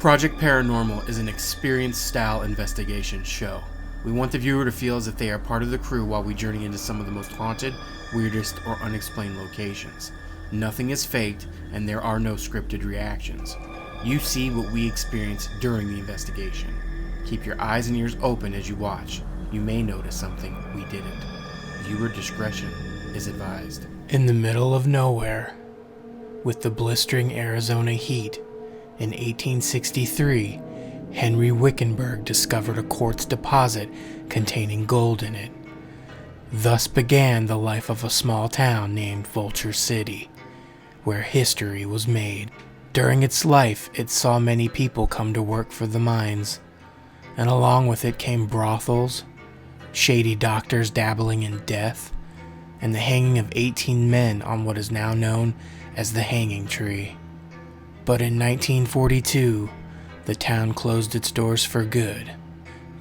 Project Paranormal is an experience-style investigation show. We want the viewer to feel as if they are part of the crew while we journey into some of the most haunted, weirdest, or unexplained locations. Nothing is faked, and there are no scripted reactions. You see what we experience during the investigation. Keep your eyes and ears open as you watch. You may notice something we didn't. Viewer discretion is advised. In the middle of nowhere, with the blistering Arizona heat, in 1863, Henry Wickenburg discovered a quartz deposit containing gold in it. Thus began the life of a small town named Vulture City, where history was made. During its life, it saw many people come to work for the mines, and along with it came brothels, shady doctors dabbling in death, and the hanging of 18 men on what is now known as the Hanging Tree. But in 1942, the town closed its doors for good.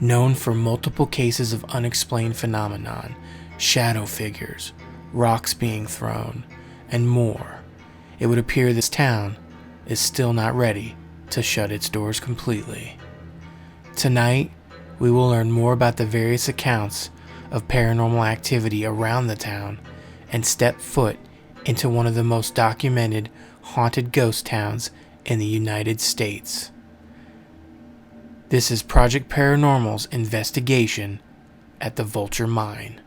Known for multiple cases of unexplained phenomenon, shadow figures, rocks being thrown, and more, it would appear this town is still not ready to shut its doors completely. Tonight, we will learn more about the various accounts of paranormal activity around the town and step foot into one of the most documented haunted ghost towns in the United States. This is Project Paranormal's investigation at the Vulture Mine.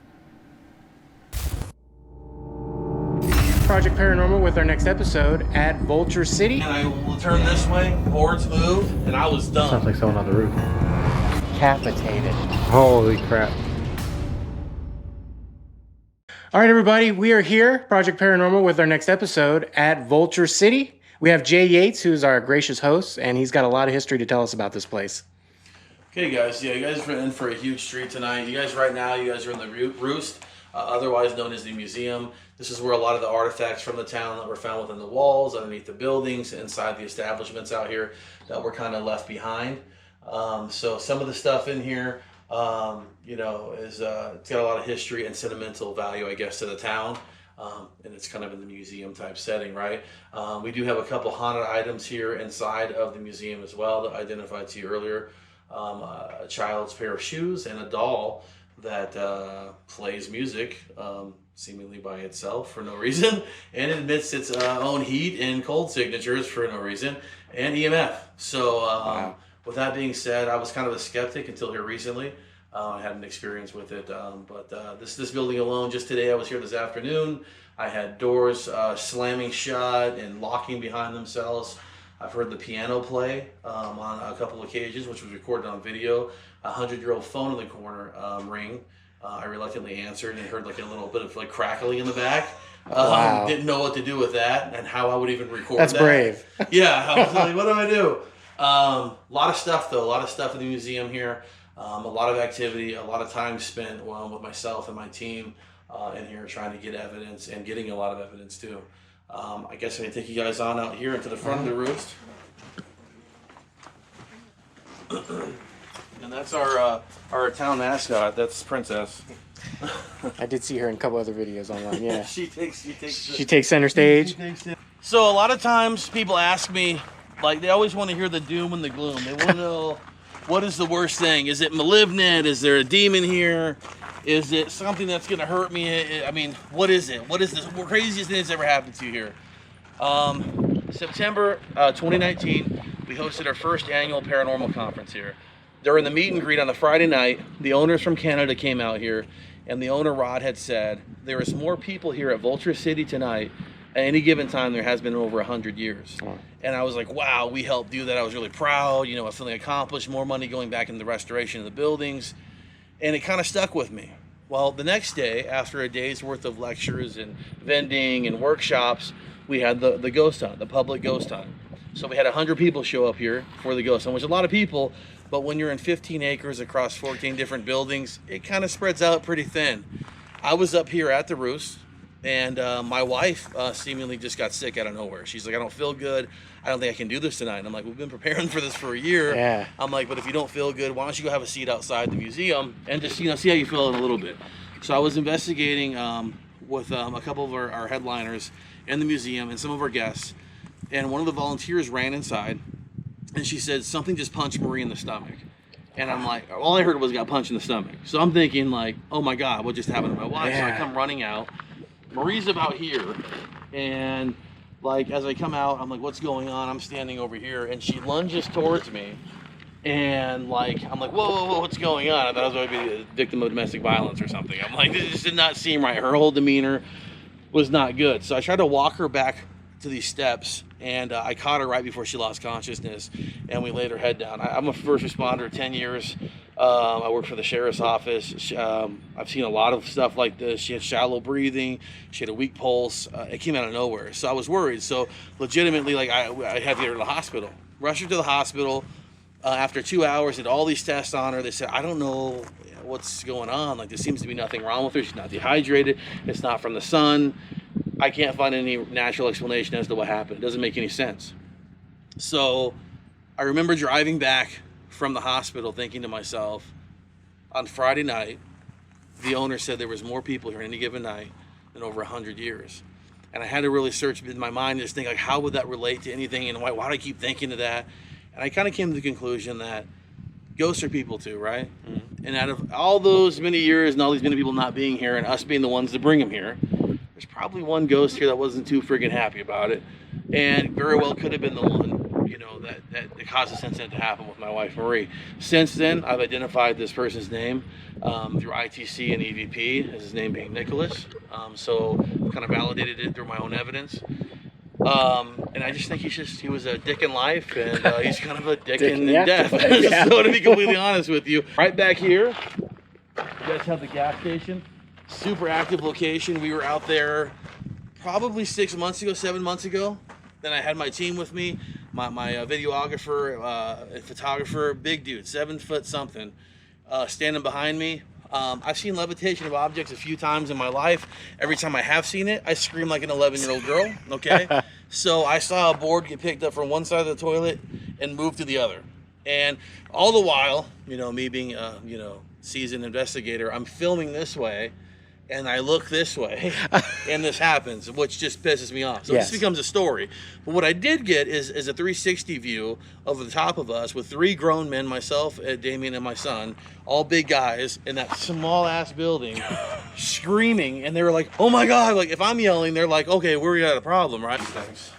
Project Paranormal with our next episode at Vulture City. And I will turn this way, boards move, and I was done. Sounds like someone on the roof. Capitated. Holy crap. All right, everybody, we are here, Project Paranormal, with our next episode at Vulture City. We have Jay Yates, who's our gracious host, and he's got a lot of history to tell us about this place. Okay, guys. Yeah, you guys are in for a huge treat tonight. You guys right now, you guys are in the Roost, otherwise known as the museum. This is where a lot of the artifacts from the town that were found within the walls, underneath the buildings, inside the establishments out here that were kind of left behind. So some of the stuff in here, is it's got a lot of history and sentimental value, I guess, to the town. And it's kind of in the museum type setting, right? We do have a couple haunted items here inside of the museum as well that I identified to you earlier. A child's pair of shoes and a doll that plays music seemingly by itself for no reason and emits its own heat and cold signatures for no reason and EMF. So wow. With that being said, I was kind of a skeptic until here recently. I had an experience with it, but this building alone, just today I was here this afternoon, I had doors slamming shut and locking behind themselves. I've heard the piano play on a couple occasions, which was recorded on video. A 100-year-old phone in the corner ring. I reluctantly answered and heard like a little bit of like crackling in the back. Wow. Didn't know what to do with that and how I would even record That's that. brave. Yeah, I was like, what do I do? A lot of stuff though, a lot of stuff in the museum here. A lot of activity, a lot of time spent with myself and my team in here trying to get evidence and getting a lot of evidence too. I guess I'm going to take you guys on out here into the front of the Roost. And that's our town mascot. That's Princess. I did see her in a couple other videos online, yeah. She takes center stage. So a lot of times people ask me, like they always want to hear the doom and the gloom. They want to know, what is the worst thing? Is it malignant? Is there a demon here? Is it something that's going to hurt me? I mean, what is it? What is the craziest thing that's ever happened to you here? September 2019, we hosted our first annual paranormal conference here. During the meet and greet on a Friday night, the owners from Canada came out here, and the owner, Rod, had said, there is more people here at Vulture City tonight at any given time there has been in over 100 years. Oh. And I was like, wow, we helped do that. I was really proud. It's something accomplished, more money going back into the restoration of the buildings. And it kind of stuck with me. Well, the next day, after a day's worth of lectures and vending and workshops, we had the ghost hunt, the public ghost hunt. So we had 100 people show up here for the ghost hunt, which is a lot of people, but when you're in 15 acres across 14 different buildings, it kind of spreads out pretty thin. I was up here at the Roost, and my wife seemingly just got sick out of nowhere. She's like, I don't feel good. I don't think I can do this tonight. And I'm like, we've been preparing for this for a year. Yeah. I'm like, but if you don't feel good, why don't you go have a seat outside the museum and just, see how you feel in a little bit. So I was investigating with a couple of our headliners in the museum and some of our guests. And one of the volunteers ran inside and she said, something just punched Marie in the stomach. And I'm like, all I heard was got punched in the stomach. So I'm thinking like, oh my God, what just happened to my wife? Yeah. So I come running out. Marie's about here. And like, as I come out, I'm like, what's going on? I'm standing over here. And she lunges towards me. And like, I'm like, whoa, what's going on? I thought I was going to be a victim of domestic violence or something. I'm like, this just did not seem right. Her whole demeanor was not good. So I tried to walk her back to these steps, and I caught her right before she lost consciousness, and we laid her head down. I'm a first responder, 10 years. I worked for the sheriff's office. I've seen a lot of stuff like this. She had shallow breathing. She had a weak pulse. It came out of nowhere. So I was worried. So legitimately, like I had to get her to the hospital. Rushed her to the hospital. After 2 hours, did all these tests on her. They said, I don't know what's going on. Like, there seems to be nothing wrong with her. She's not dehydrated. It's not from the sun. I can't find any natural explanation as to what happened. It doesn't make any sense. So I remember driving back from the hospital thinking to myself, on Friday night, the owner said there was more people here any given night than over 100 years. And I had to really search in my mind and just think, like, how would that relate to anything? And why do I keep thinking of that? And I kind of came to the conclusion that ghosts are people too, right? Mm-hmm. And out of all those many years and all these many people not being here and us being the ones to bring them here, there's probably one ghost here that wasn't too friggin' happy about it. And very well could have been the one, you know, that caused this incident to happen with my wife, Marie. Since then, I've identified this person's name through ITC and EVP, as his name being Nicholas. So I've kind of validated it through my own evidence. And I just think he was a dick in life, and he's kind of a dick in death. Yeah. So to be completely honest with you, right back here, you guys have the gas station. Super active location. We were out there probably 7 months ago. Then I had my team with me, my videographer and photographer, big dude, 7 foot something, standing behind me. I've seen levitation of objects a few times in my life. Every time I have seen it, I scream like an 11-year-old girl, okay? So I saw a board get picked up from one side of the toilet and moved to the other. And all the while, you know, me being a, seasoned investigator, I'm filming this way, and I look this way, and this happens, which just pisses me off. So This becomes a story. But what I did get is a 360 view over the top of us with 3 grown men, myself, Damien, and my son, all big guys, in that small-ass building, screaming. And they were like, oh, my God. Like, if I'm yelling, they're like, okay, we got a problem, right? Thanks.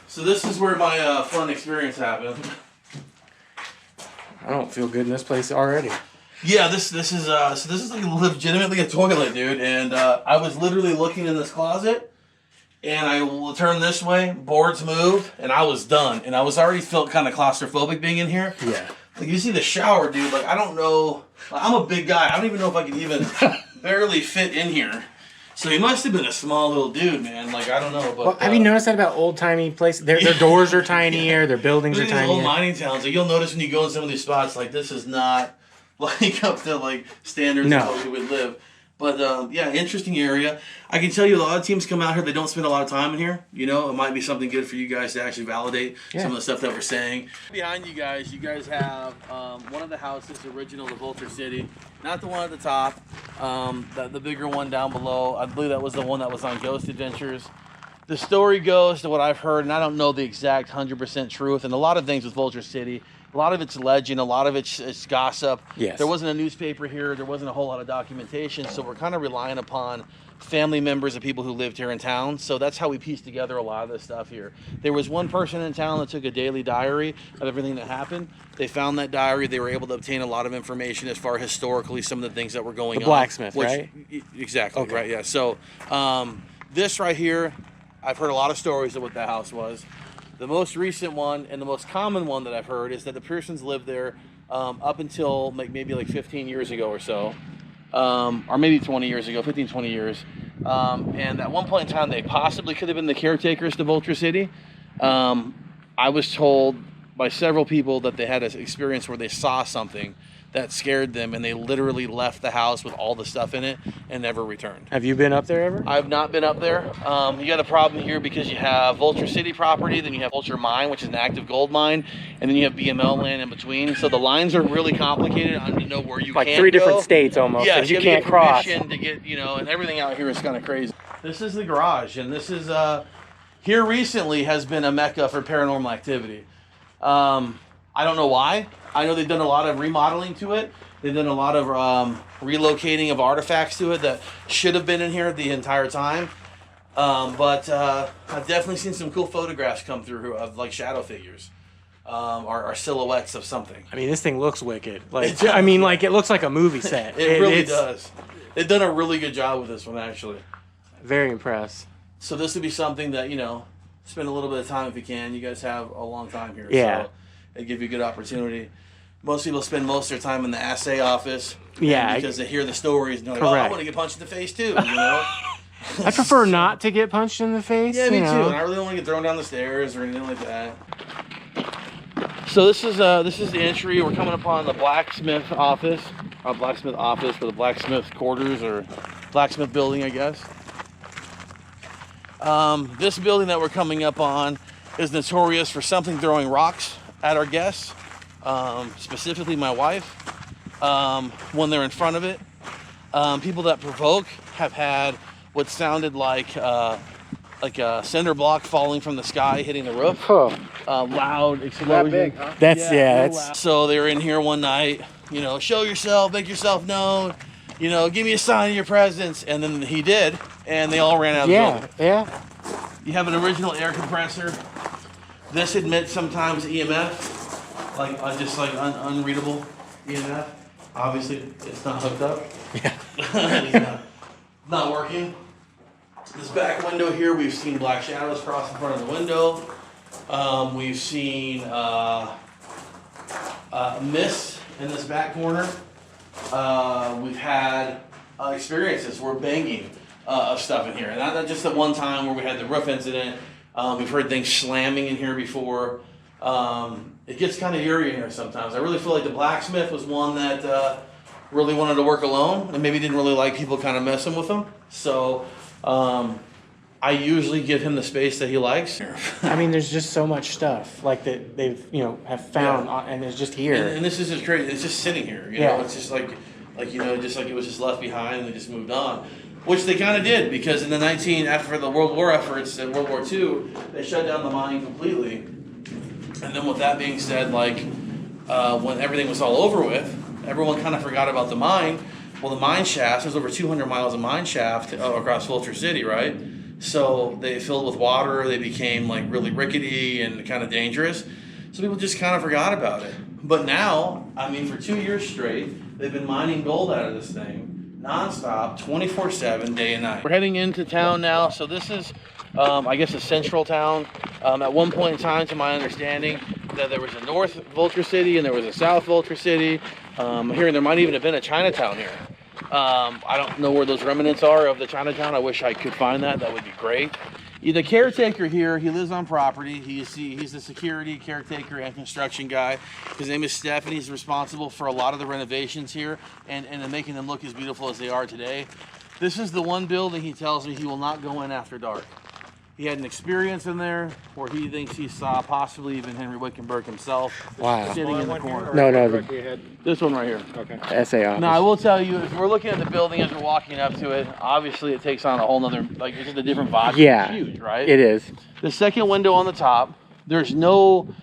So this is where my fun experience happened. I don't feel good in this place already. Yeah, this is like legitimately a toilet, dude. And I was literally looking in this closet, and I will turn this way, boards moved, and I was done. And I was already felt kind of claustrophobic being in here. Yeah. Like, you see the shower, dude. Like, I don't know. Like, I'm a big guy. I don't even know if I could even barely fit in here. So he must have been a small little dude, man. Like, I don't know. But well, have you noticed that about old-timey places? Their doors are tinier, their buildings are tinier. Old mining towns. Like, you'll notice when you go in some of these spots, like, this is not like up to like standards of how we would live. But yeah, interesting area. I can tell you a lot of teams come out here, they don't spend a lot of time in here. You know, it might be something good for you guys to actually validate some of the stuff that we're saying. Behind you guys have one of the houses, original to Vulture City. Not the one at the top, the bigger one down below. I believe that was the one that was on Ghost Adventures. The story goes to what I've heard, and I don't know the exact 100% truth, and a lot of things with Vulture City. A lot of it's legend, a lot of it's gossip. Yes. There wasn't a newspaper here, there wasn't a whole lot of documentation, so we're kind of relying upon family members of people who lived here in town. So that's how we pieced together a lot of this stuff here. There was one person in town that took a daily diary of everything that happened. They found that diary. They were able to obtain a lot of information as far historically some of the things that were going on. Blacksmith, right? Exactly, right, yeah. So this right here, I've heard a lot of stories of what that house was. The most recent one and the most common one that I've heard is that the persons lived there up until maybe 15 years ago or so, or maybe 20 years ago, 15, 20 years. And at one point in time, they possibly could have been the caretakers to Vulture City. I was told by several people that they had an experience where they saw something that scared them, and they literally left the house with all the stuff in it and never returned. Have you been up there ever? I've not been up there. You got a problem here because you have Vulture City property, then you have Vulture Mine, which is an active gold mine, and then you have BML land in between. So the lines are really complicated on to know where you like can 3 go. different states almost. Yeah, you can't cross. To get, and everything out here is kind of crazy. This is the garage, and this is here recently has been a mecca for paranormal activity. I don't know why. I know they've done a lot of remodeling to it. They've done a lot of relocating of artifacts to it that should have been in here the entire time. But I've definitely seen some cool photographs come through of like shadow figures, or silhouettes of something. I mean, this thing looks wicked. Like, I mean, like it looks like a movie set. It really does. They've done a really good job with this one, actually. Very impressed. So this would be something that, you know, spend a little bit of time if you can. You guys have a long time here. Yeah. So it'd give you a good opportunity. Most people spend most of their time in the assay office. Yeah. Because they hear the stories and they're like, oh, I want to get punched in the face too, you know? I prefer not to get punched in the face. Yeah, me you too. know? And I really don't want to get thrown down the stairs or anything like that. So this is the entry. We're coming upon the blacksmith office. Blacksmith office for the blacksmith quarters or blacksmith building, I guess. This building that we're coming up on is notorious for something throwing rocks at our guests, specifically my wife, when they're in front of it. People that provoke have had what sounded like a cinder block falling from the sky hitting the roof. Loud explosion. That big, huh? That's So they were in here one night, you know, show yourself, make yourself known, you know, give me a sign of your presence. And then he did, and they all ran out of the building. Yeah. You have an original air compressor. This admits sometimes EMF, like just like unreadable EMF. Obviously, it's not hooked up. Yeah. It's not working. This back window here, we've seen black shadows cross in front of the window. We've seen mist in this back corner. We've had experiences. We're banging of stuff in here. And not just the one time where we had the roof incident. We've heard things slamming in here before. It gets kind of eerie in here sometimes. I really feel like the blacksmith was one that really wanted to work alone and maybe didn't really like people kind of messing with him. So I usually give him the space that he likes. I mean, there's just so much stuff like that they've have found, and it's just here. And this is just crazy. It's just sitting here. You know, it's just like just like it was just left behind and they just moved on. Which they kind of did, because in the after the World War efforts in World War II, they shut down the mine completely. And then with that being said, like when everything was all over with, everyone kind of forgot about the mine. Well, the mine shafts, there's over 200 miles of mine shaft across Vulture City, right? So they filled with water, they became like really rickety and kind of dangerous. So people just kind of forgot about it. But now, I mean, for 2 years straight, they've been mining gold out of this thing. Non-stop, 24/7, day and night. We're heading into town now, so this is, I guess, a central town. At one point in time, to my understanding, that there was a North Vulture City and there was a South Vulture City. Here, there might even have been a Chinatown here. I don't know where those remnants are of the Chinatown. I wish I could find that. That would be great. The caretaker here, he lives on property. He's the security, caretaker, and construction guy. His name is Steph, and he's responsible for a lot of the renovations here and making them look as beautiful as they are today. This is the one building he tells me he will not go in after dark. He had an experience in there where he thinks he saw possibly even Henry Wickenburg himself sitting in the corner. No, This one right here. Okay. the essay office. Now, I will tell you, if we're looking at the building as we're walking up to it, obviously it takes on a whole nother, like, it's just a different vibe. Yeah. It's huge, right? It is. The second window on the top, there's no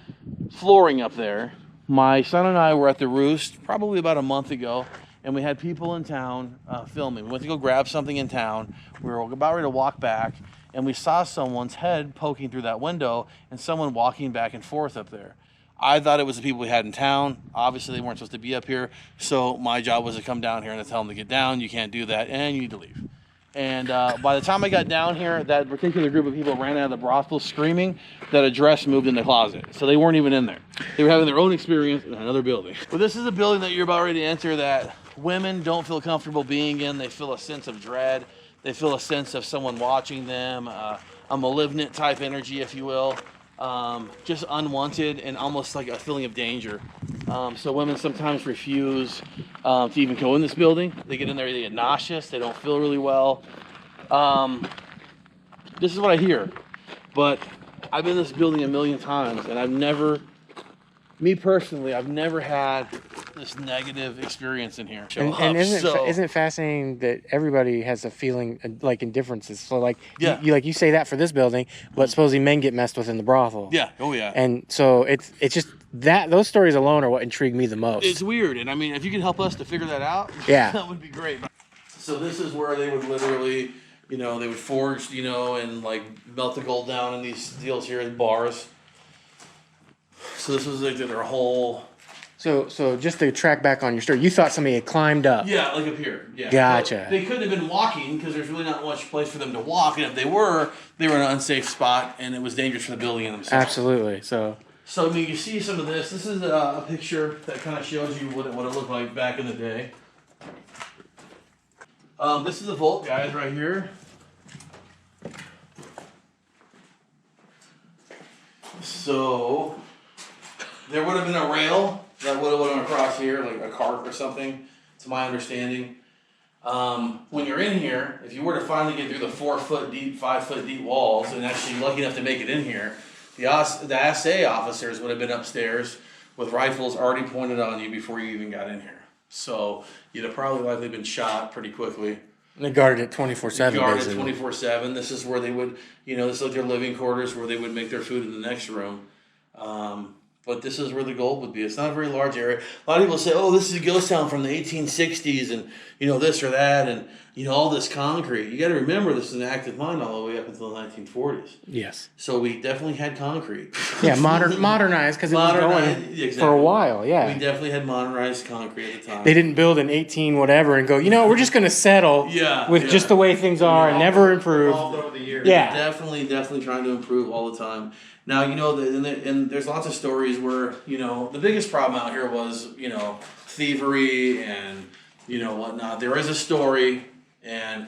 flooring up there. My son and I were at the Roost probably about a month ago, and we had people in town filming. We went to go grab something in town. We were about ready to walk back, and we saw someone's head poking through that window and someone walking back and forth up there. I thought it was the people we had in town. Obviously, they weren't supposed to be up here, so my job was to come down here and to tell them to get down. You can't do that, and you need to leave. And by the time I got down here, that particular group of people ran out of the brothel screaming that a dress moved in the closet. So they weren't even in there. They were having their own experience in another building. But this is a building that you're about ready to enter that women don't feel comfortable being in. They feel a sense of dread. They feel a sense of someone watching them, a malignant type energy, if you will. Just unwanted and almost like a feeling of danger. So women sometimes refuse to even go in this building. They get in there, they get nauseous, they don't feel really well. This is what I hear, but I've been in this building a million times and I've never me personally, I've never had this negative experience in here. And isn't it fascinating that everybody has a feeling like indifferences? So like you say that for this building, but supposedly men get messed with in the brothel. Yeah. Oh yeah. And so it's just that those stories alone are what intrigue me the most. It's weird, and I mean, if you could help us to figure that out, that would be great. So this is where they would literally, they would forge, and like melt the gold down in these deals here in bars. So this was like their whole. So just to track back on your story, you thought somebody had climbed up. Yeah, like up here. Yeah. Gotcha. They couldn't have been walking because there's really not much place for them to walk, and if they were in an unsafe spot, and it was dangerous for the building in themselves. Absolutely. So I mean, you see some of this. This is a picture that kind of shows you what it looked like back in the day. This is the vault, guys, right here. So there would have been a rail that would have went across here, like a cart or something, to my understanding. When you're in here, if you were to finally get through the 4-foot deep, 5-foot deep walls, and actually lucky enough to make it in here, the Assayer officers would have been upstairs with rifles already pointed on you before you even got in here. So you'd have probably likely been shot pretty quickly. And they guarded it 24/7. Guarded 24/7. This is where they would, this is like their living quarters where they would make their food in the next room. But this is where the gold would be. It's not a very large area. A lot of people say, oh, this is a ghost town from the 1860s and, this or that and, all this concrete. You got to remember this is an active mine all the way up until the 1940s. Yes. So we definitely had concrete. Yeah, modernized because it was going for a while, yeah. We definitely had modernized concrete at the time. They didn't build an 18 whatever and go, we're just going to settle with just the way things are and never improve. Over the years. Yeah. Definitely trying to improve all the time. Now, and there's lots of stories where, the biggest problem out here was, thievery and, whatnot. There is a story, and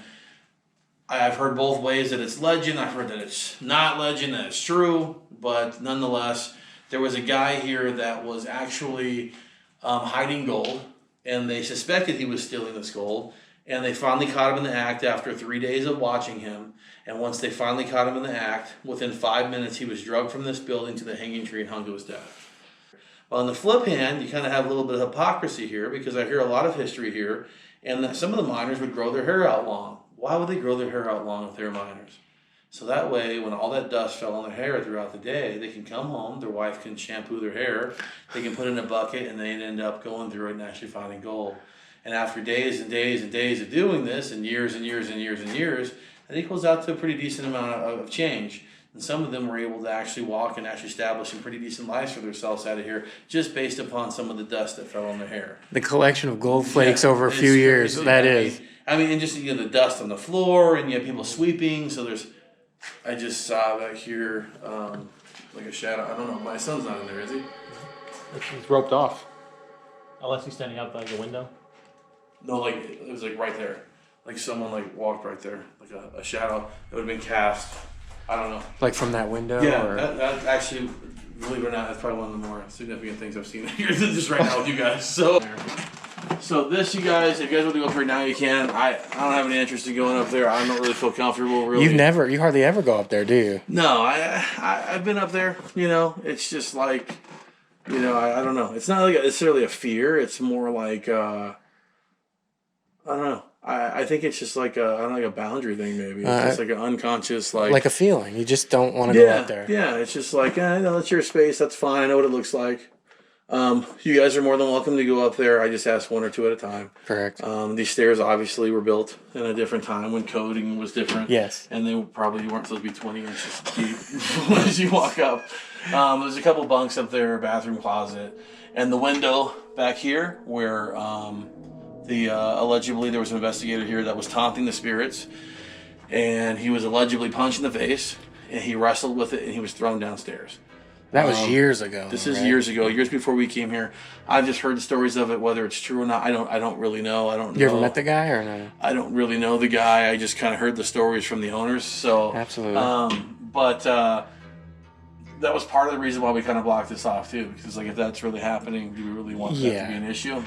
I've heard both ways that it's legend. I've heard that it's not legend, that it's true. But nonetheless, there was a guy here that was actually hiding gold, and they suspected he was stealing this gold. And they finally caught him in the act after 3 days of watching him. And once they finally caught him in the act, within 5 minutes, he was drugged from this building to the hanging tree and hung to his death. Well, on the flip hand, you kind of have a little bit of hypocrisy here because I hear a lot of history here, and that some of the miners would grow their hair out long. Why would they grow their hair out long if they're miners? So that way, when all that dust fell on their hair throughout the day, they can come home, their wife can shampoo their hair, they can put it in a bucket, and they'd end up going through it and actually finding gold. And after days and days and days of doing this, and years and years and years and years, that equals out to a pretty decent amount of change. And some of them were able to actually walk and actually establish some pretty decent lives for themselves out of here, just based upon some of the dust that fell on their hair. The collection of gold flakes over a few years, I mean, and just the dust on the floor, and you have people sweeping. So I just saw back here like a shadow. I don't know. My son's not in there, is he? It's roped off. Unless he's standing out like the window. No, like it was like right there. Like someone like walked right there, like a shadow that would have been cast. I don't know. Like from that window? Yeah, or? that actually, believe it or not, that's probably one of the more significant things I've seen here just right now with you guys. So this, you guys, if you guys want to go up here now, you can. I don't have any interest in going up there. I don't really feel comfortable. Really, you hardly ever go up there, do you? No, I've been up there. It's just like, I don't know. It's not like necessarily a fear. It's more like I don't know. I think it's just like a boundary thing maybe. It's just like an unconscious like a feeling. You just don't want to go up there. Yeah, it's just like that's your space. That's fine. I know what it looks like. You guys are more than welcome to go up there. I just ask one or two at a time. Correct. These stairs obviously were built in a different time when coding was different. Yes. And they probably weren't supposed to be 20 inches deep as you walk up. There's a couple bunks up there, bathroom closet, and the window back here where allegedly there was an investigator here that was taunting the spirits, and he was allegedly punched in the face, and he wrestled with it, and he was thrown downstairs. That was years ago. This is years ago, years before we came here. I've just heard the stories of it, whether it's true or not. I don't really know. You ever met the guy or no? I don't really know the guy. I just kind of heard the stories from the owners. So absolutely. But that was part of the reason why we kind of blocked this off too, because if that's really happening, do we really want that to be an issue?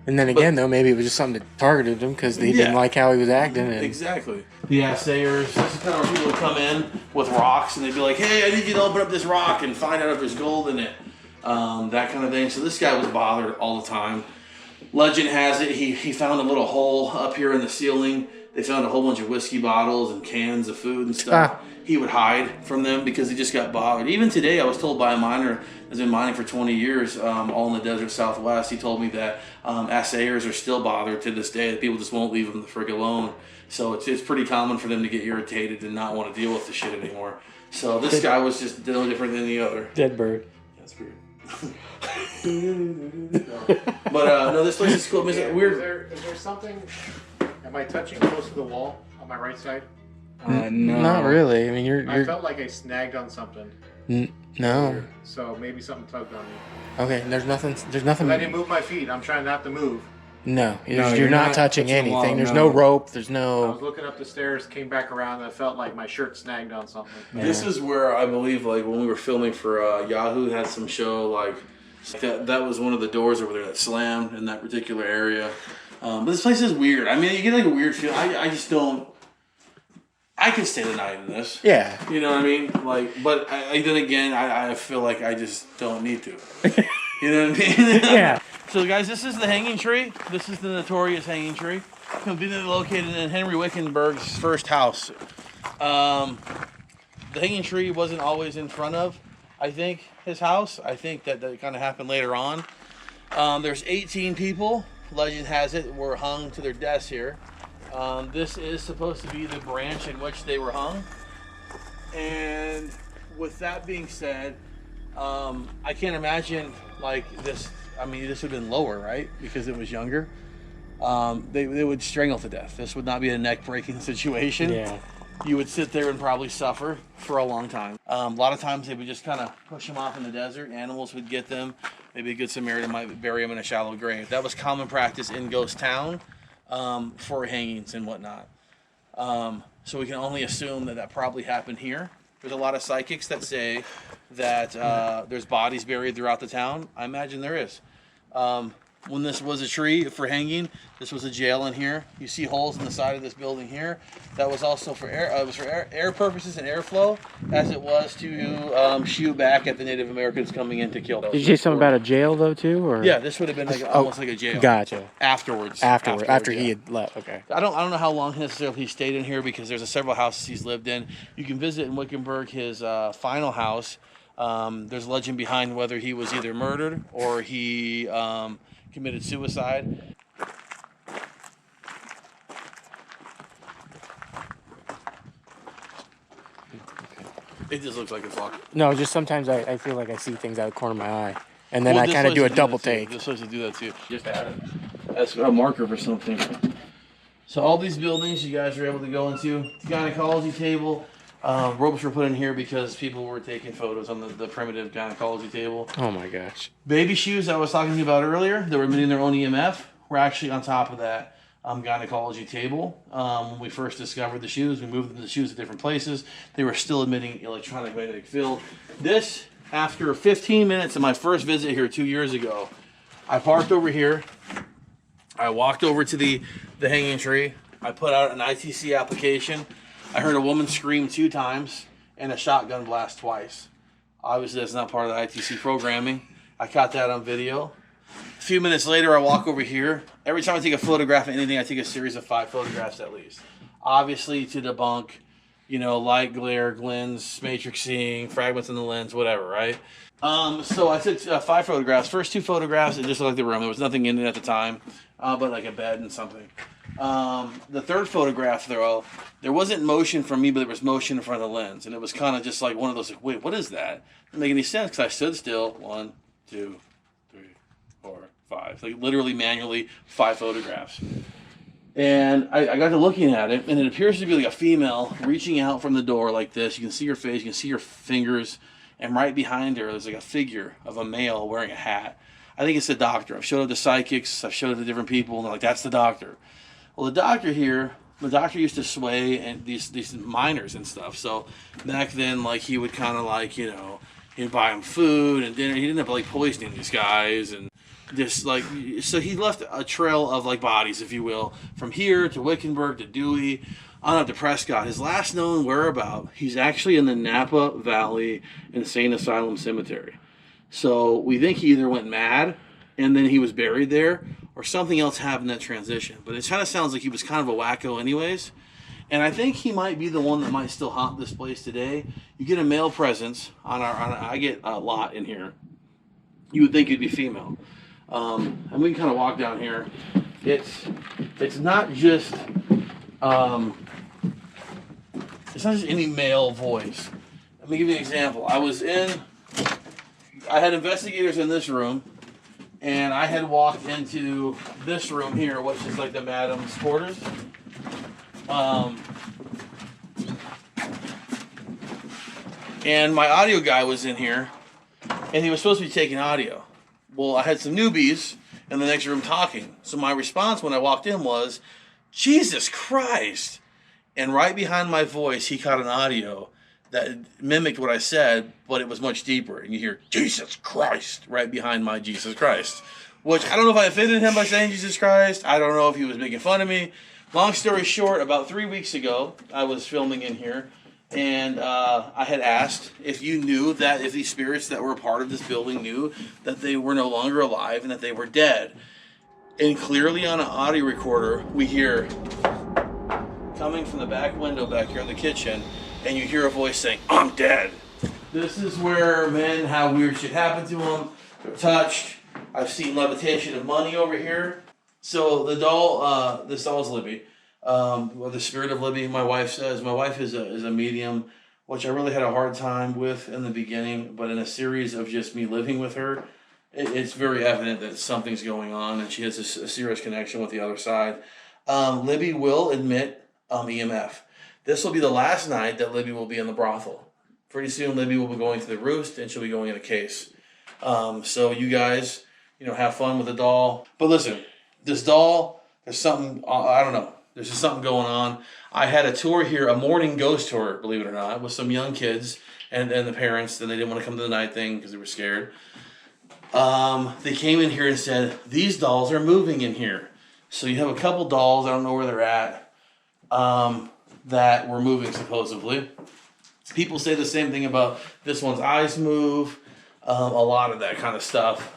And then again, though, maybe it was just something that targeted him because they didn't like how he was acting. And exactly. The assayers, this is kind of where people would come in with rocks and they'd be like, hey, I need you to open up this rock and find out if there's gold in it. that kind of thing. So this guy was bothered all the time. Legend has it he found a little hole up here in the ceiling. They found a whole bunch of whiskey bottles and cans of food and stuff. He would hide from them because he just got bothered. Even today, I was told by a miner that's been mining for 20 years, all in the desert Southwest. He told me that assayers are still bothered to this day. That people just won't leave them the frig alone. So it's pretty common for them to get irritated and not want to deal with the shit anymore. So this guy was just no different than the other. Dead bird. That's weird. But no, this place is cool. Yeah, Weird. Is there something? Am I touching close to the wall on my right side? No. Not really. I mean, I felt like I snagged on something. No. So maybe something tugged on me. Okay. There's nothing. There's nothing. I didn't move my feet. I'm trying not to move. No. You're not touching anything. There's no rope. There's I no. was looking up the stairs, came back around, and I felt like my shirt snagged on something. Yeah. This is where I believe, like when we were filming for Yahoo, had some show like that was one of the doors over there that slammed in that particular area. But this place is weird. I mean, you get like a weird feel. I just don't. I could stay the night in this. Yeah. You know what I mean? Like, but then again, I feel like I just don't need to. You know what I mean? Yeah. So, guys, this is the hanging tree. This is the notorious hanging tree. Conveniently located in Henry Wickenburg's first house. The hanging tree wasn't always in front of, I think, his house. I think that kind of happened later on. There's 18 people. Legend has it were hung to their deaths here. This is supposed to be the branch in which they were hung. And with that being said, I can't imagine like this. I mean, this would have been lower, right? Because it was younger. They would strangle to death. This would not be a neck-breaking situation. Yeah. You would sit there and probably suffer for a long time. A lot of times they would just kind of push them off in the desert. Animals would get them. Maybe a good Samaritan might bury them in a shallow grave. That was common practice in Ghost Town for hangings and whatnot. So we can only assume that probably happened here. There's a lot of psychics that say that there's bodies buried throughout the town. I imagine there is. When this was a tree for hanging, this was a jail in here. You see holes in the side of this building here. That was also for air. It was for air purposes and airflow, as it was to shoot back at the Native Americans coming in to kill those. Did you say something about a jail though too, or? Yeah, this would have been like almost like a jail. Gotcha. Afterwards. After yeah. he had left. Okay. I don't know how long necessarily he stayed in here because there's several houses he's lived in. You can visit in Wickenburg his final house. There's legend behind whether he was either murdered or he committed suicide. It just looks like it's locked. No, just sometimes I feel like I see things out of the corner of my eye, and then Well, I this kind of place do a will double that too. take. This place will do that too. Just add it as a marker for something. So all these buildings you guys are able to go into. The gynecology table. Ropes were put in here because people were taking photos on the primitive gynecology table. Oh my gosh. Baby shoes I was talking to you about earlier, they were emitting their own EMF. We're actually on top of that gynecology table. When we first discovered the shoes, we moved the shoes to different places. They were still emitting electronic magnetic field. This, after 15 minutes of my first visit here 2 years ago, I parked over here. I walked over to the hanging tree. I put out an ITC application. I heard a woman scream 2 times and a shotgun blast twice. Obviously, that's not part of the ITC programming. I caught that on video. A few minutes later, I walk over here. Every time I take a photograph of anything, I take a series of 5 photographs at least. Obviously, to debunk, light glare, glens, matrixing, fragments in the lens, whatever, right? So I took 5 photographs. First 2 photographs, it just looked like the room. There was nothing in it at the time, but like a bed and something. The third photograph, though, there wasn't motion from me, but there was motion in front of the lens. And it was kind of just like one of those, like, wait, what is that? Didn't make any sense because I stood still. 1, 2, 3, 4, 5. Like literally manually 5 photographs. And I got to looking at it, and it appears to be like a female reaching out from the door like this. You can see her face, you can see her fingers, and right behind her, there's like a figure of a male wearing a hat. I think it's the doctor. I've showed it to psychics, I've showed it to different people, and they're like, that's the doctor. Well, the doctor used to sway and these miners and stuff. So back then, like, he would kind of like, he'd buy them food and dinner. He'd end up like poisoning these guys and just like, so he left a trail of like bodies, if you will, from here to Wickenburg to Dewey, on up to Prescott. His last known whereabout, he's actually in the Napa Valley Insane Asylum Cemetery. So we think he either went mad and then he was buried there, or something else happened that transition. But it kind of sounds like he was kind of a wacko anyways. And I think he might be the one that might still haunt this place today. You get a male presence I get a lot in here. You would think it'd be female. And we can kind of walk down here. It's not just any male voice. Let me give you an example. I had investigators in this room, and I had walked into this room here, which is like the madam's quarters. And my audio guy was in here, and he was supposed to be taking audio. Well, I had some newbies in the next room talking. So my response when I walked in was, Jesus Christ. And right behind my voice, he caught an audio that mimicked what I said, but it was much deeper. And you hear, Jesus Christ, right behind my Jesus Christ. Which, I don't know if I offended him by saying Jesus Christ. I don't know if he was making fun of me. Long story short, about 3 weeks ago, I was filming in here. And I had asked if you knew that if these spirits that were a part of this building knew that they were no longer alive and that they were dead. And clearly on an audio recorder, we hear coming from the back window back here in the kitchen, and you hear a voice saying, I'm dead. This is where men have weird shit happen to them. They're touched. I've seen levitation of money over here. So the doll, this doll is Libby. Or the spirit of Libby, my wife says. My wife is a medium, which I really had a hard time with in the beginning, but in a series of just me living with her, it's very evident that something's going on, and she has a serious connection with the other side. Libby will admit EMF. This will be the last night that Libby will be in the brothel. Pretty soon, Libby will be going to the Roost, and she'll be going in a case. So you guys, have fun with the doll. But listen, this doll, there's something, I don't know. There's just something going on. I had a tour here, a morning ghost tour, believe it or not, with some young kids and the parents. And they didn't want to come to the night thing because they were scared. They came in here and said, these dolls are moving in here. So you have a couple dolls, I don't know where they're at, that were moving supposedly. People say the same thing about this one's eyes move, a lot of that kind of stuff.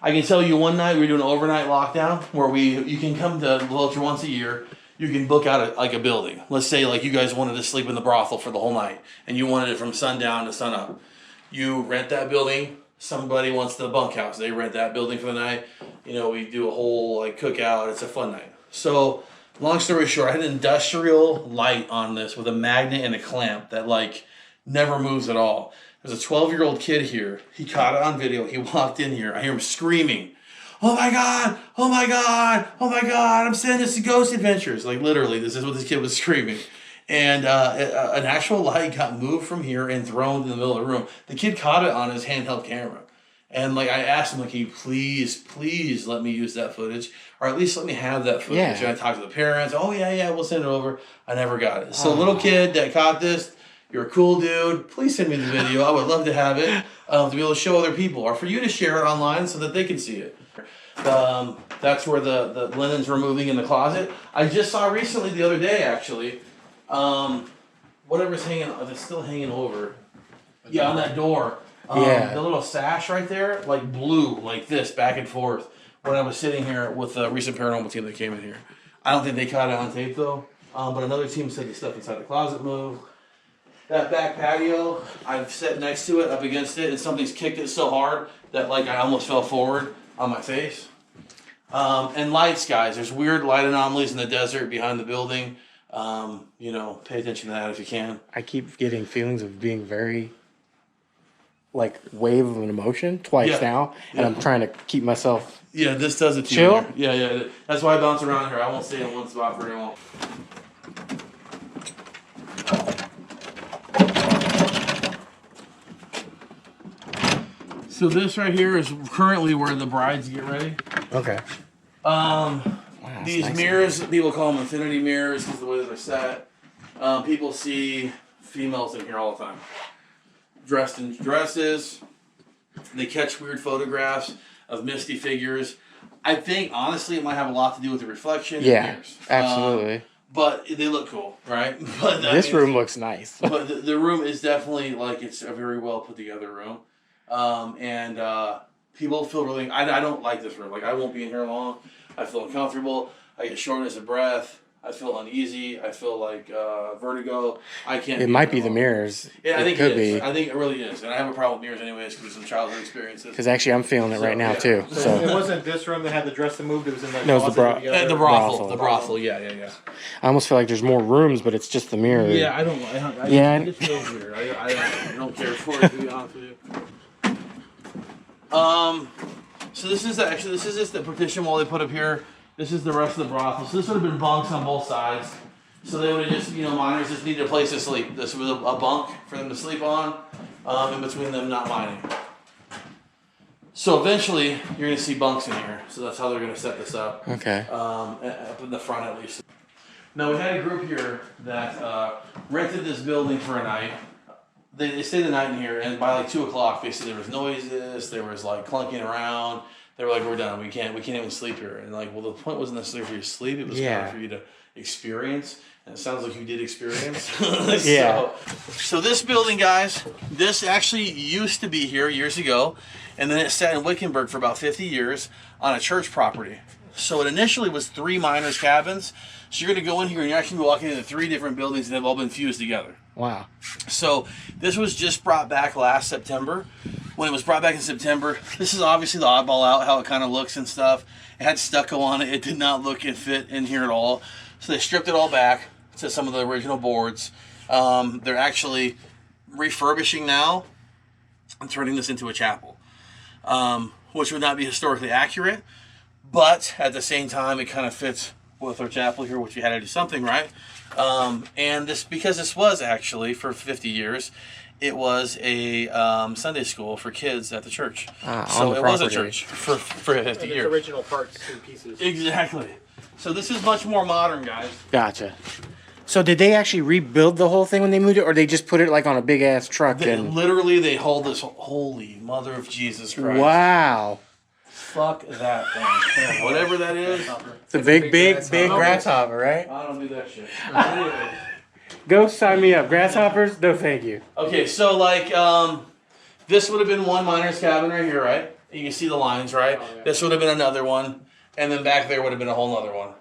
I can tell you one night we were doing an overnight lockdown where you can come to Vulture once a year. You can book out a building. Let's say like you guys wanted to sleep in the brothel for the whole night and you wanted it from sundown to sunup. You rent that building. Somebody wants the bunkhouse. They rent that building for the night. We do a whole cookout. It's a fun night. So long story short, I had an industrial light on this with a magnet and a clamp that never moves at all. There's a 12-year-old kid here. He caught it on video. He walked in here. I hear him screaming, oh my God, oh my God, oh my God, I'm sending this to Ghost Adventures. Literally, this is what this kid was screaming. And an actual light got moved from here and thrown in the middle of the room. The kid caught it on his handheld camera. And I asked him, can you please let me use that footage? Or at least let me have that footage. Yeah. And I talked to the parents. Oh, yeah, we'll send it over. I never got it. So little kid that caught this, you're a cool dude. Please send me the video. I would love to have it to be able to show other people. Or for you to share it online so that they can see it. That's where the linens were moving in the closet. I just saw recently the other day, actually, whatever's hanging, it's still hanging over. Yeah, on that door. The little sash right there, blew like this back and forth when I was sitting here with a recent paranormal team that came in here. I don't think they caught it on tape though, but another team said the stuff inside the closet moved. That back patio, I've sat next to it, up against it, and something's kicked it so hard that I almost fell forward on my face. And lights, guys. There's weird light anomalies in the desert behind the building. Pay attention to that if you can. I keep getting feelings of being very wave of an emotion twice now, and I'm trying to keep myself. Yeah, this does it to chill. you. Yeah. That's why I bounce around here. I won't stay in one spot very long. So this right here is currently where the brides get ready. Okay. These nice mirrors, people call them infinity mirrors because the way that they're set. People see females in here all the time. Dressed in dresses. They catch weird photographs of misty figures. I think, honestly, it might have a lot to do with the reflection. Yeah, in mirrors. absolutely. But they look cool, right? But this room looks nice. But the room is definitely it's a very well put together room. People feel really. I don't like this room. Like I won't be in here long. I feel uncomfortable. I get shortness of breath. I feel uneasy. I feel like vertigo. I can't. It might be the mirrors. Yeah, I think could it is. be. I think it really is, and I have a problem with mirrors anyways because of some childhood experiences. Because actually, I'm feeling it right now yeah. too. So So it wasn't this room that had the dress that moved. It was in the No, it was the closet or other- The brothel. The brothel. Yeah. I almost feel like there's more rooms, but it's just the mirror. Yeah, I don't. Yeah. It just feels weird. I don't care for it, to be honest with you. So this is just the partition wall they put up here. This is the rest of the brothel. So this would have been bunks on both sides. So they would have just, miners just needed a place to sleep. This was a bunk for them to sleep on, in between them not mining. So eventually, you're going to see bunks in here. So that's how they're going to set this up. Okay. Up in the front at least. Now we had a group here that rented this building for a night. They stayed the night in here, and by like 2 o'clock, they said there was noises, there was like clunking around. They were like, "We're done. We can't even sleep here." And like, well, the point wasn't necessarily for you to sleep; it was kind of for you to experience. And it sounds like you did experience. Yeah. So this building, guys, this actually used to be here years ago, and then it sat in Wickenburg for about 50 years on a church property. So it initially was 3 miners' cabins. So you're going to go in here and you're actually walking into 3 different buildings, and they've all been fused together. Wow. So this was just brought back last September. When it was brought back in September, this is obviously the oddball out, how it kind of looks and stuff. It had stucco on it. It did not look and fit in here at all. So they stripped it all back to some of the original boards. They're actually refurbishing now and turning this into a chapel, which would not be historically accurate, but at the same time, it kind of fits with our chapel here, which we had to do something, right? And this, because this was actually for 50 years, it was a Sunday school for kids at the church. So it was a church for 50 years. original parts and pieces. Exactly. So this is much more modern, guys. Gotcha. So did they actually rebuild the whole thing when they moved it, or they just put it like on a big ass truck? They hold this. Holy Mother of Jesus Christ! Wow. Fuck that thing. Whatever that is. It's a big grasshopper, right? I don't do that shit. Anyways. Go sign me up. Grasshoppers? No, thank you. Okay, so like this would have been one miner's cabin right here, right? You can see the lines, right? Oh, yeah. This would have been another one, and then back there would have been a whole other one.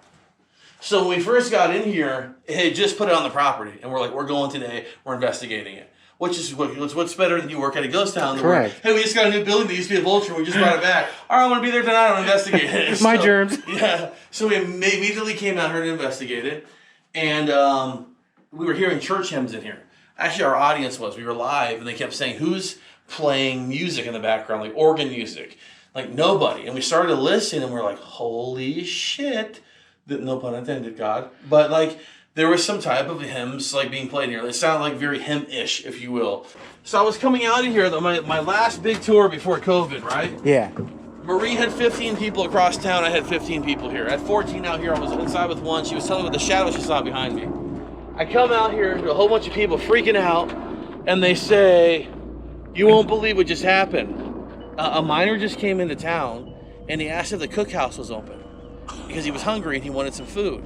So when we first got in here, it had just put it on the property, and we're like, we're going today, we're investigating it. Which is what's better than you work at a ghost town. Correct. Hey, we just got a new building that used to be a Vulture. We just brought it back. All right, I want to be there tonight. I want to investigate it. It's my germs. Yeah. So we immediately came out here to investigate it, and we were hearing church hymns in here. Actually, our audience was. We were live, and they kept saying, "Who's playing music in the background, like organ music?" Like nobody. And we started to listen, and we're like, "Holy shit!" No pun intended, God. But like, there was some type of hymns like being played here. They sounded like very hymn-ish, if you will. So I was coming out of here, my last big tour before COVID, right? Yeah. Marie had 15 people across town. I had 15 people here. I had 14 out here. I was inside with one. She was telling me what the shadow she saw behind me. I come out here to a whole bunch of people freaking out, and they say, "You won't believe what just happened. A miner just came into town, and he asked if the cookhouse was open because he was hungry and he wanted some food."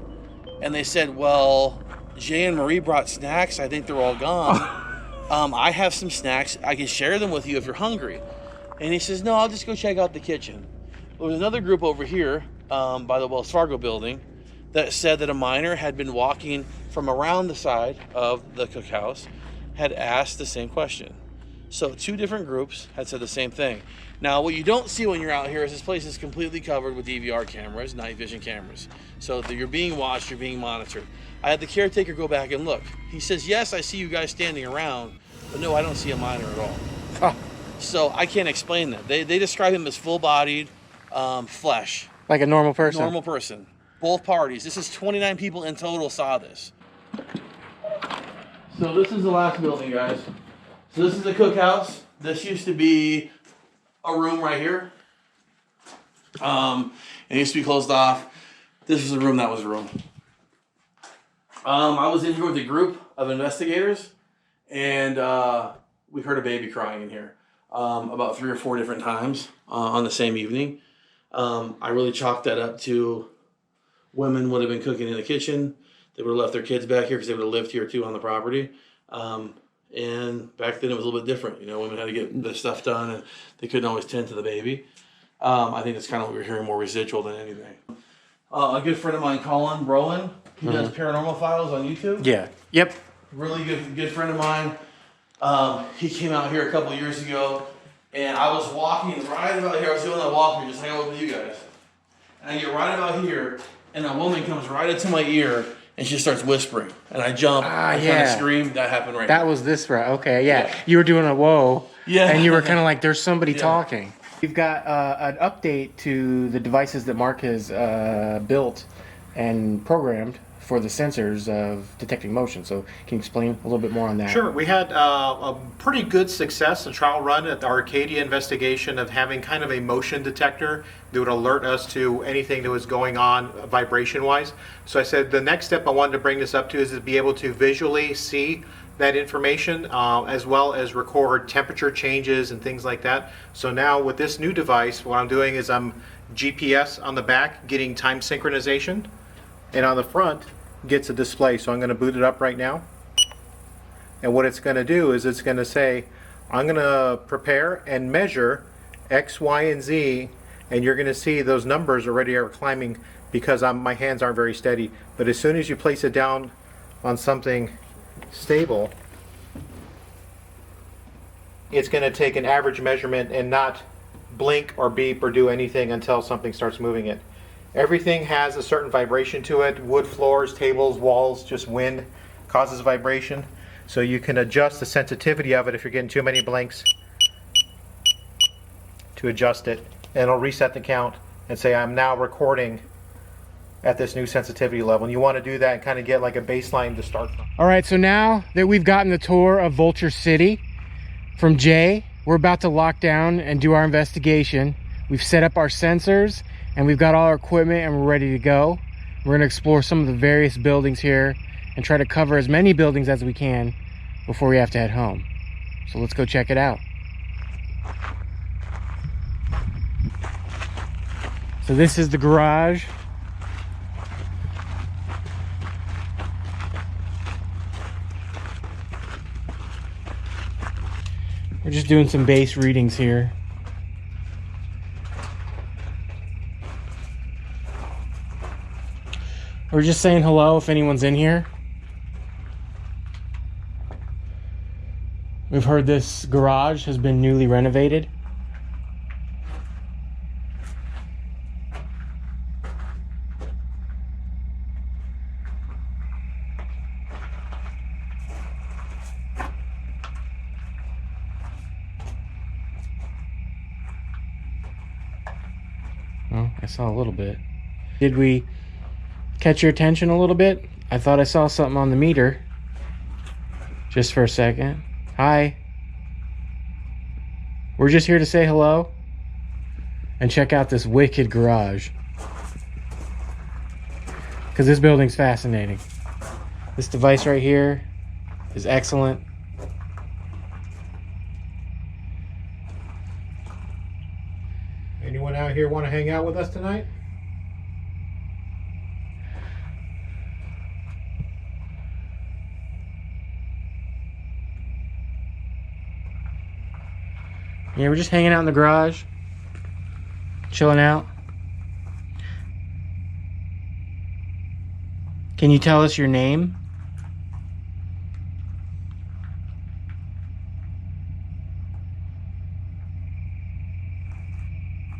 And they said, "Well, Jay and Marie brought snacks. I think they're all gone. I have some snacks. I can share them with you if you're hungry." And he says, "No, I'll just go check out the kitchen." There was another group over here by the Wells Fargo building that said that a miner had been walking from around the side of the cookhouse, had asked the same question. So 2 different groups had said the same thing. Now, what you don't see when you're out here is this place is completely covered with DVR cameras, night vision cameras. So that you're being watched, you're being monitored. I had the caretaker go back and look. He says, "Yes, I see you guys standing around, but no, I don't see a miner at all." Huh. So I can't explain that. They describe him as full-bodied, flesh. Like a normal person. Normal person. Both parties. This is 29 people in total saw this. So this is the last building, guys. So this is the cookhouse. This used to be a room right here. It used to be closed off. This is a room that was a room. I was in here with a group of investigators, and we heard a baby crying in here about 3 or 4 different times on the same evening. I really chalked that up to women would have been cooking in the kitchen. They would have left their kids back here because they would have lived here too on the property. And back then it was a little bit different. You know, women had to get the stuff done, and they couldn't always tend to the baby. I think that's kind of what we're hearing, more residual than anything. A good friend of mine, Colin Rowan, he does Paranormal Files on YouTube. Yeah. Yep. Really good friend of mine. He came out here a couple years ago, and I was walking right about here. I was doing that walk here, just hanging out with you guys. And I get right about here, and a woman comes right into my ear, and she starts whispering. And I jump, I kind of scream. That happened right now. That was this right. Okay, yeah. You were doing a whoa. Yeah. And you were kind of like, there's somebody talking. We've got an update to the devices that Mark has built and programmed for the sensors of detecting motion. So can you explain a little bit more on that? Sure. We had a pretty good success, a trial run at the Arcadia Investigation of having kind of a motion detector that would alert us to anything that was going on vibration-wise. So I said the next step I wanted to bring this up to is to be able to visually see that information as well as record temperature changes and things like that. So now with this new device, what I'm doing is I'm GPS on the back getting time synchronization, and on the front gets a display. So I'm going to boot it up right now, and what it's going to do is it's going to say I'm going to prepare and measure X, Y, and Z, and you're going to see those numbers already are climbing because my hands aren't very steady. But as soon as you place it down on something stable, it's going to take an average measurement and not blink or beep or do anything until something starts moving it. Everything has a certain vibration to it. Wood floors, tables, walls, just wind causes vibration. So you can adjust the sensitivity of it if you're getting too many blinks to adjust it. And it'll reset the count and say I'm now recording at this new sensitivity level. And you want to do that and kind of get like a baseline to start from. All right, so now that we've gotten the tour of Vulture City from Jay, we're about to lock down and do our investigation. We've set up our sensors and we've got all our equipment and we're ready to go. We're going to explore some of the various buildings here and try to cover as many buildings as we can before we have to head home. So let's go check it out. So this is the garage. We're just doing some base readings here. We're just saying hello if anyone's in here. We've heard this garage has been newly renovated. Oh, I saw a little bit. Did we catch your attention a little bit? I thought I saw something on the meter. Just for a second. Hi. We're just here to say hello and check out this wicked garage. Because this building's fascinating. This device right here is excellent. Anyone out here want to hang out with us tonight? Yeah, we're just hanging out in the garage, chilling out. Can you tell us your name?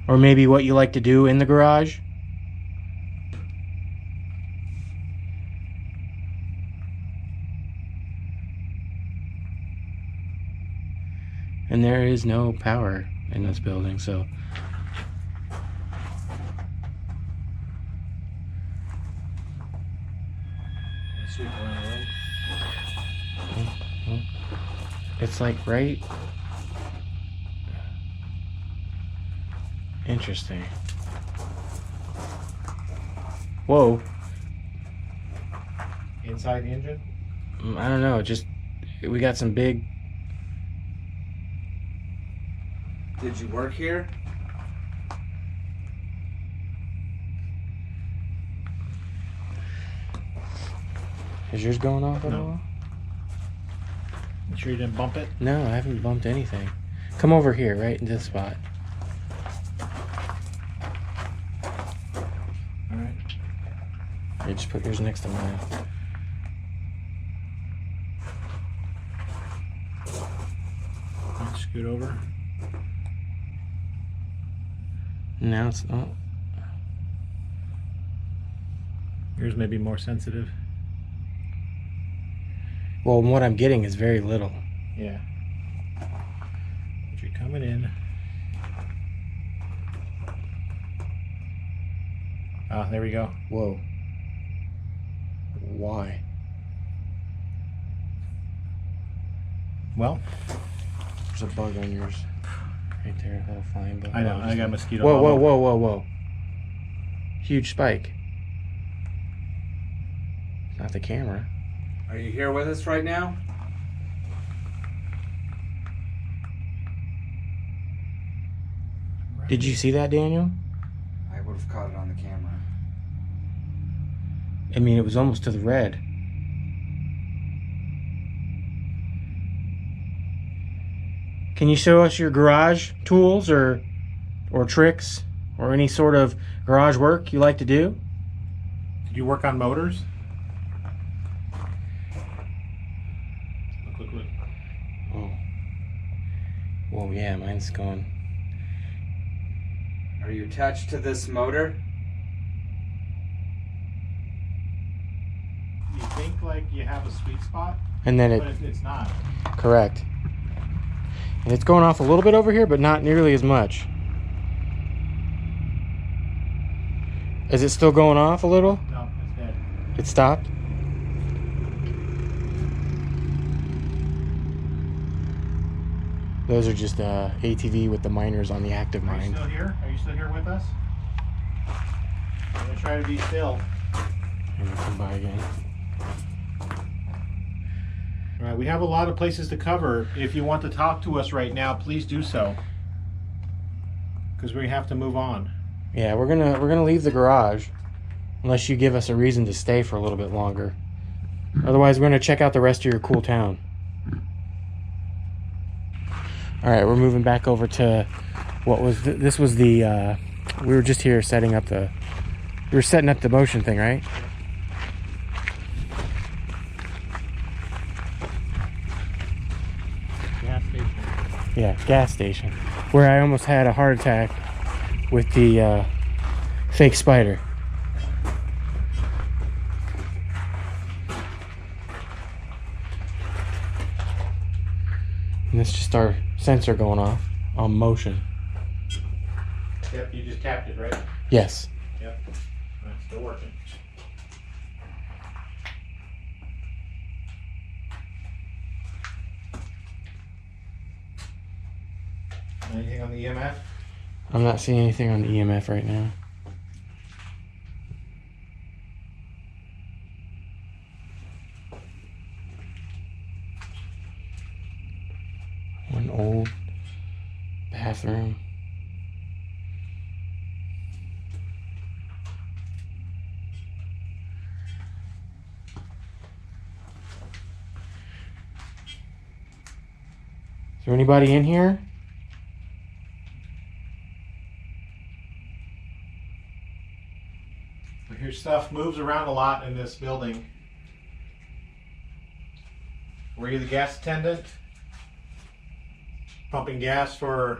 Or maybe what you like to do in the garage? And there is no power in this building, so it's like right. Interesting. Whoa. Inside the engine? I don't know, just we got some big. Did you work here? Is yours going off at all? Sure you didn't bump it? No, I haven't bumped anything. Come over here, right in this spot. All right. Yeah, just put yours next to mine. Let's scoot over. Now it's oh, Yours may be more sensitive. well, what I'm getting is very little. Yeah. But you're coming in. Ah, there we go. Whoa. Why? Well, There's a bug on yours. Right there, a little flying bug. I know. I got mosquito. Whoa, all whoa, over. whoa, whoa, whoa. Huge spike. Not the camera. Are you here with us right now? Did you see that, Daniel? I would have caught it on the camera. I mean, it was almost to the red. Can you show us your garage tools or tricks or any sort of garage work you like to do? Did you work on motors? Look. Oh. Whoa, yeah, mine's going. Are you attached to this motor? You think like you have a sweet spot, And then but it's not. correct. And it's going off a little bit over here, but not nearly as much. Is it still going off a little? No, it's dead. It stopped? Those are just ATV with the miners on the active Are you mine. still here? Are you still here with us? I'm gonna try to be still. I'm gonna come by again. All right, we have a lot of places to cover. If you want to talk to us right now, please do so, because we have to move on. Yeah, we're gonna leave the garage unless you give us a reason to stay for a little bit longer. Otherwise, we're gonna check out the rest of your cool town. All right, we're moving back over to what was this was the we were just here setting up the we were setting up the motion thing, right? Gas station. Yeah, gas station, where I almost had a heart attack with the fake spider. And that's just our sensor going off on motion. Yep, you just tapped it, right? Yes. Yep. That's still working. Anything on the EMF? I'm not seeing anything on the EMF right now. One old bathroom. Is there anybody in here? Your stuff moves around a lot in this building. Were you the gas attendant? Pumping gas for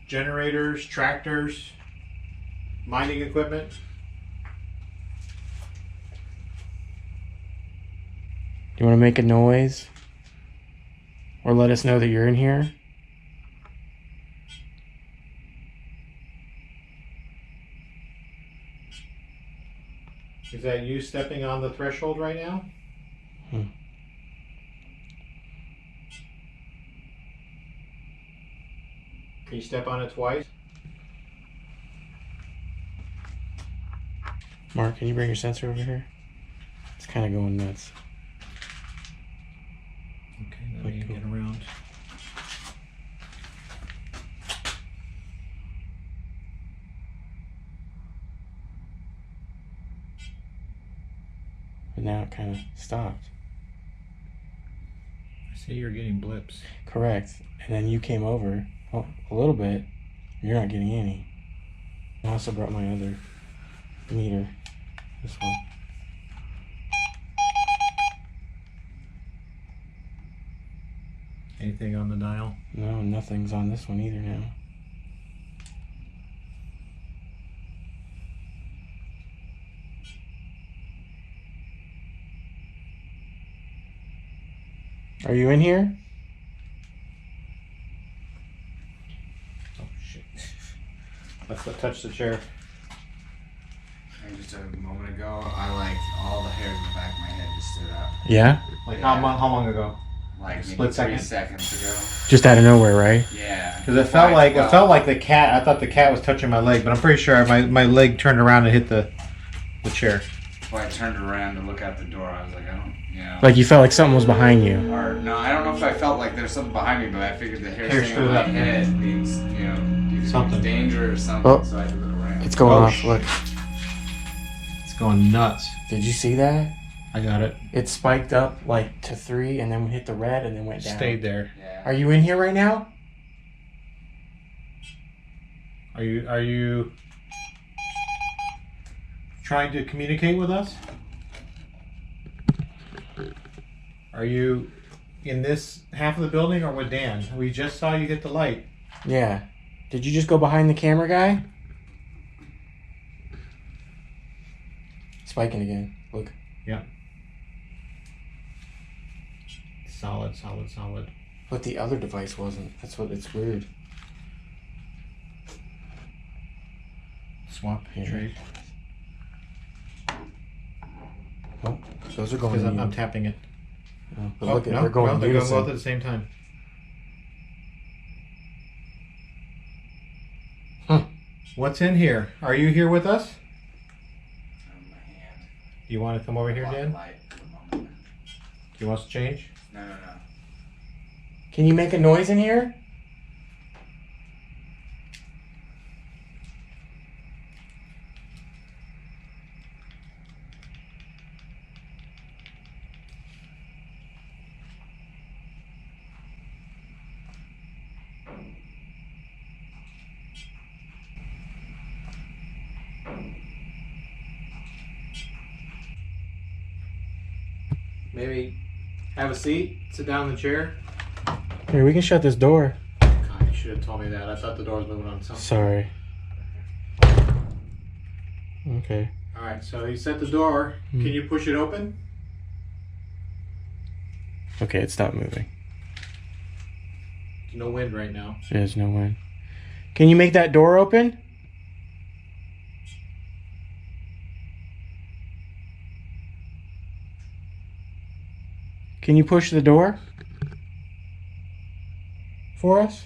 generators, tractors, mining equipment? Do you want to make a noise? Or let us know that you're in here? Is that you stepping on the threshold right now? Hmm. Can you step on it twice? Mark, can you bring your sensor over here? It's kind of going nuts. Okay, let me get around. But now it kind of stopped. I see you're getting blips. Correct. And then you came over a little bit. You're not getting any. I also brought my other meter. This one. Anything on the dial? No, nothing's on this one either now. Are you in here? Oh shit. Let's touch the chair. And just a moment ago, all the hairs in the back of my head just stood up. Yeah? Like how long ago? Like maybe Split 3 second? seconds ago. Just out of nowhere, right? Yeah. Because it felt like the cat. I thought the cat was touching my leg, but I'm pretty sure my leg turned around and hit the chair. When I turned around to look out the door, I was like, I don't, Like you felt like something was behind you. Or, no, I don't know if I felt like there's something behind me, but I figured the hair Hair staying on stood my up. head means, either Something. danger or something, Oh. so I had to look around. It's going Oh, off. Look. It's going nuts. Did you see that? I got it. It spiked up like to 3 and then hit the red and then went down. Stayed there. Yeah. Are you in here right now? Are you trying to communicate with us? Are you in this half of the building or with Dan? We just saw you hit the light. Yeah. Did you just go behind the camera guy? Spiking again. Look. Yeah. Solid, solid, solid. But the other device wasn't. That's what it's weird. Swap Here. trade. Oh, those are going Because in. I'm tapping it. Oh, but look, they're going they're going unison. both at the same time. Huh. What's in here? Are you here with us? On my hand. Do you want to come over here, Dan? Light for the moment. Do you want us to change? No. Can you make a noise in here? Maybe have a seat, sit down in the chair. Here, we can shut this door. God, you should have told me that. I thought the door was moving on its own. Sorry. Okay. All right, so you set the door. Can you push it open? Okay, it stopped moving. No wind right now. There's no wind. Can you make that door open? Can you push the door for us?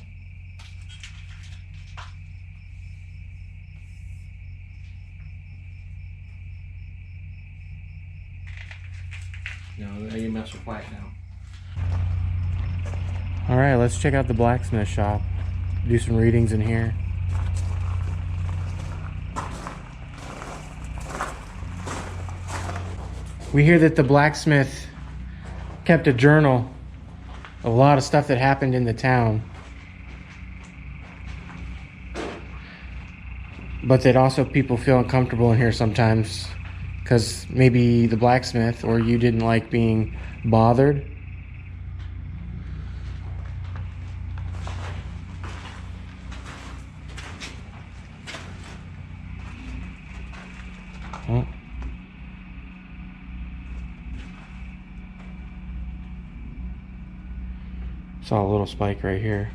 No, you mess with quiet now. All right, let's check out the blacksmith shop. Do some readings in here. We hear that the blacksmith kept a journal of a lot of stuff that happened in the town. But that also people feel uncomfortable in here sometimes because maybe the blacksmith or you didn't like being bothered. Oh. Saw a little spike right here.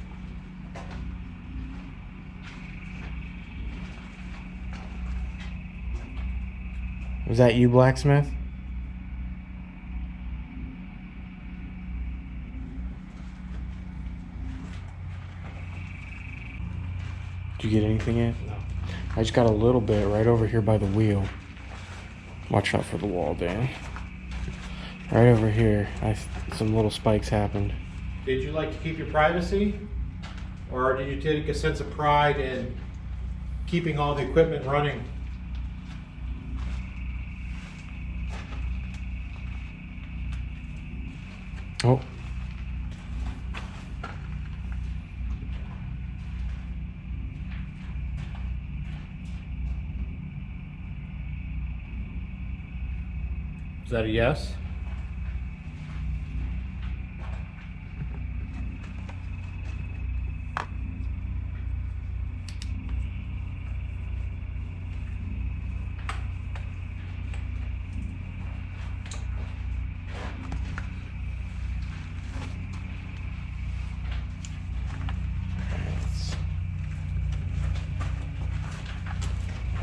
Was that you, blacksmith? Did you get anything in? No. I just got a little bit right over here by the wheel. Watch out for the wall, Dan. Right over here, some little spikes happened. Did you like to keep your privacy? Or did you take a sense of pride in keeping all the equipment running? Oh, that a yes?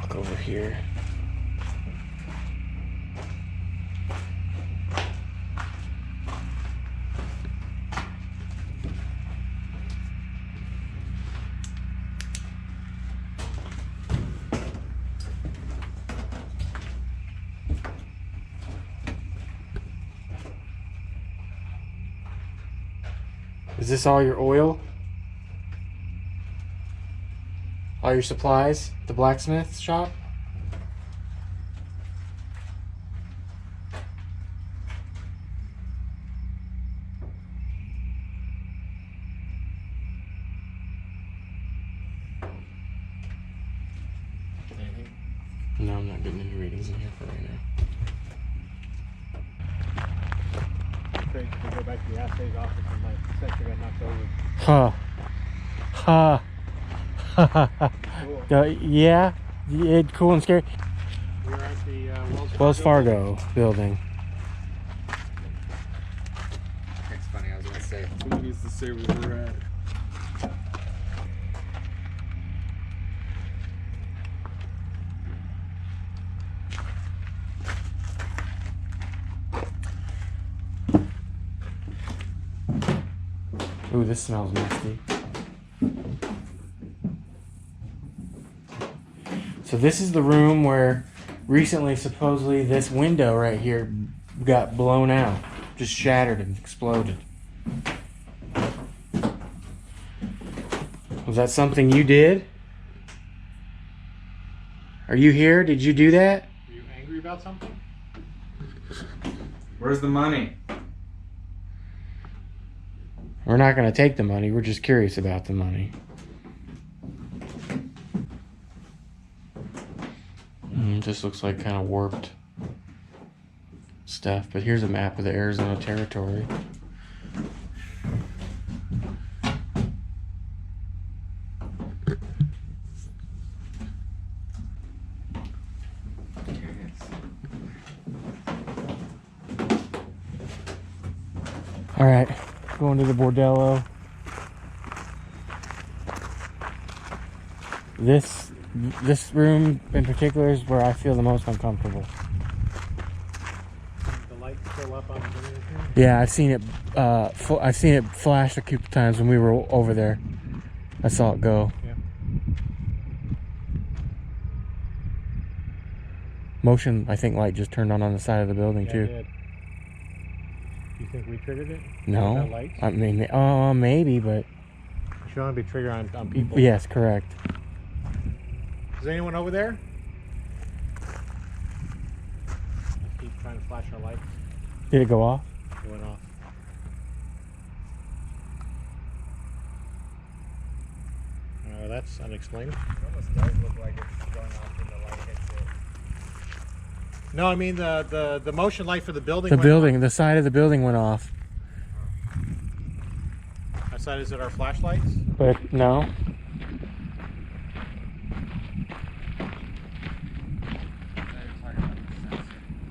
Look over here. Is this all your oil? All your supplies? The blacksmith shop? No, I'm not getting any readings in here for right now. Great, we go back to the assay's office and my sensor got knocked over. Huh. Ha. Yeah. Cool and scary. We are at the Wells Fargo building. It's funny, I was gonna say. Someone needs to say where we're at. Ooh, this smells nasty. So this is the room where recently, supposedly, this window right here got blown out. Just shattered and exploded. Was that something you did? Are you here? Did you do that? Are you angry about something? Where's the money? We're not going to take the money. We're just curious about the money. Just looks like kind of warped stuff. But here's a map of the Arizona territory. All right, going to the Bordello. This room in particular is where I feel the most uncomfortable. The light's still up on the video here? Yeah, I've seen it flash a couple times when we were over there. I saw it go. Yeah. Motion, I think light just turned on the side of the building Yeah, too. it did. You think we triggered it? No, That light? I mean, maybe, but It should only be triggered on people. yes, correct. Is anyone over there? Let's keep trying to flash our lights. Did it go off? It went off. That's unexplained. It almost does look like it's going off when the light hits it. No, I mean the motion light for the building. The side of the building went off. Outside, is it our flashlights? But no.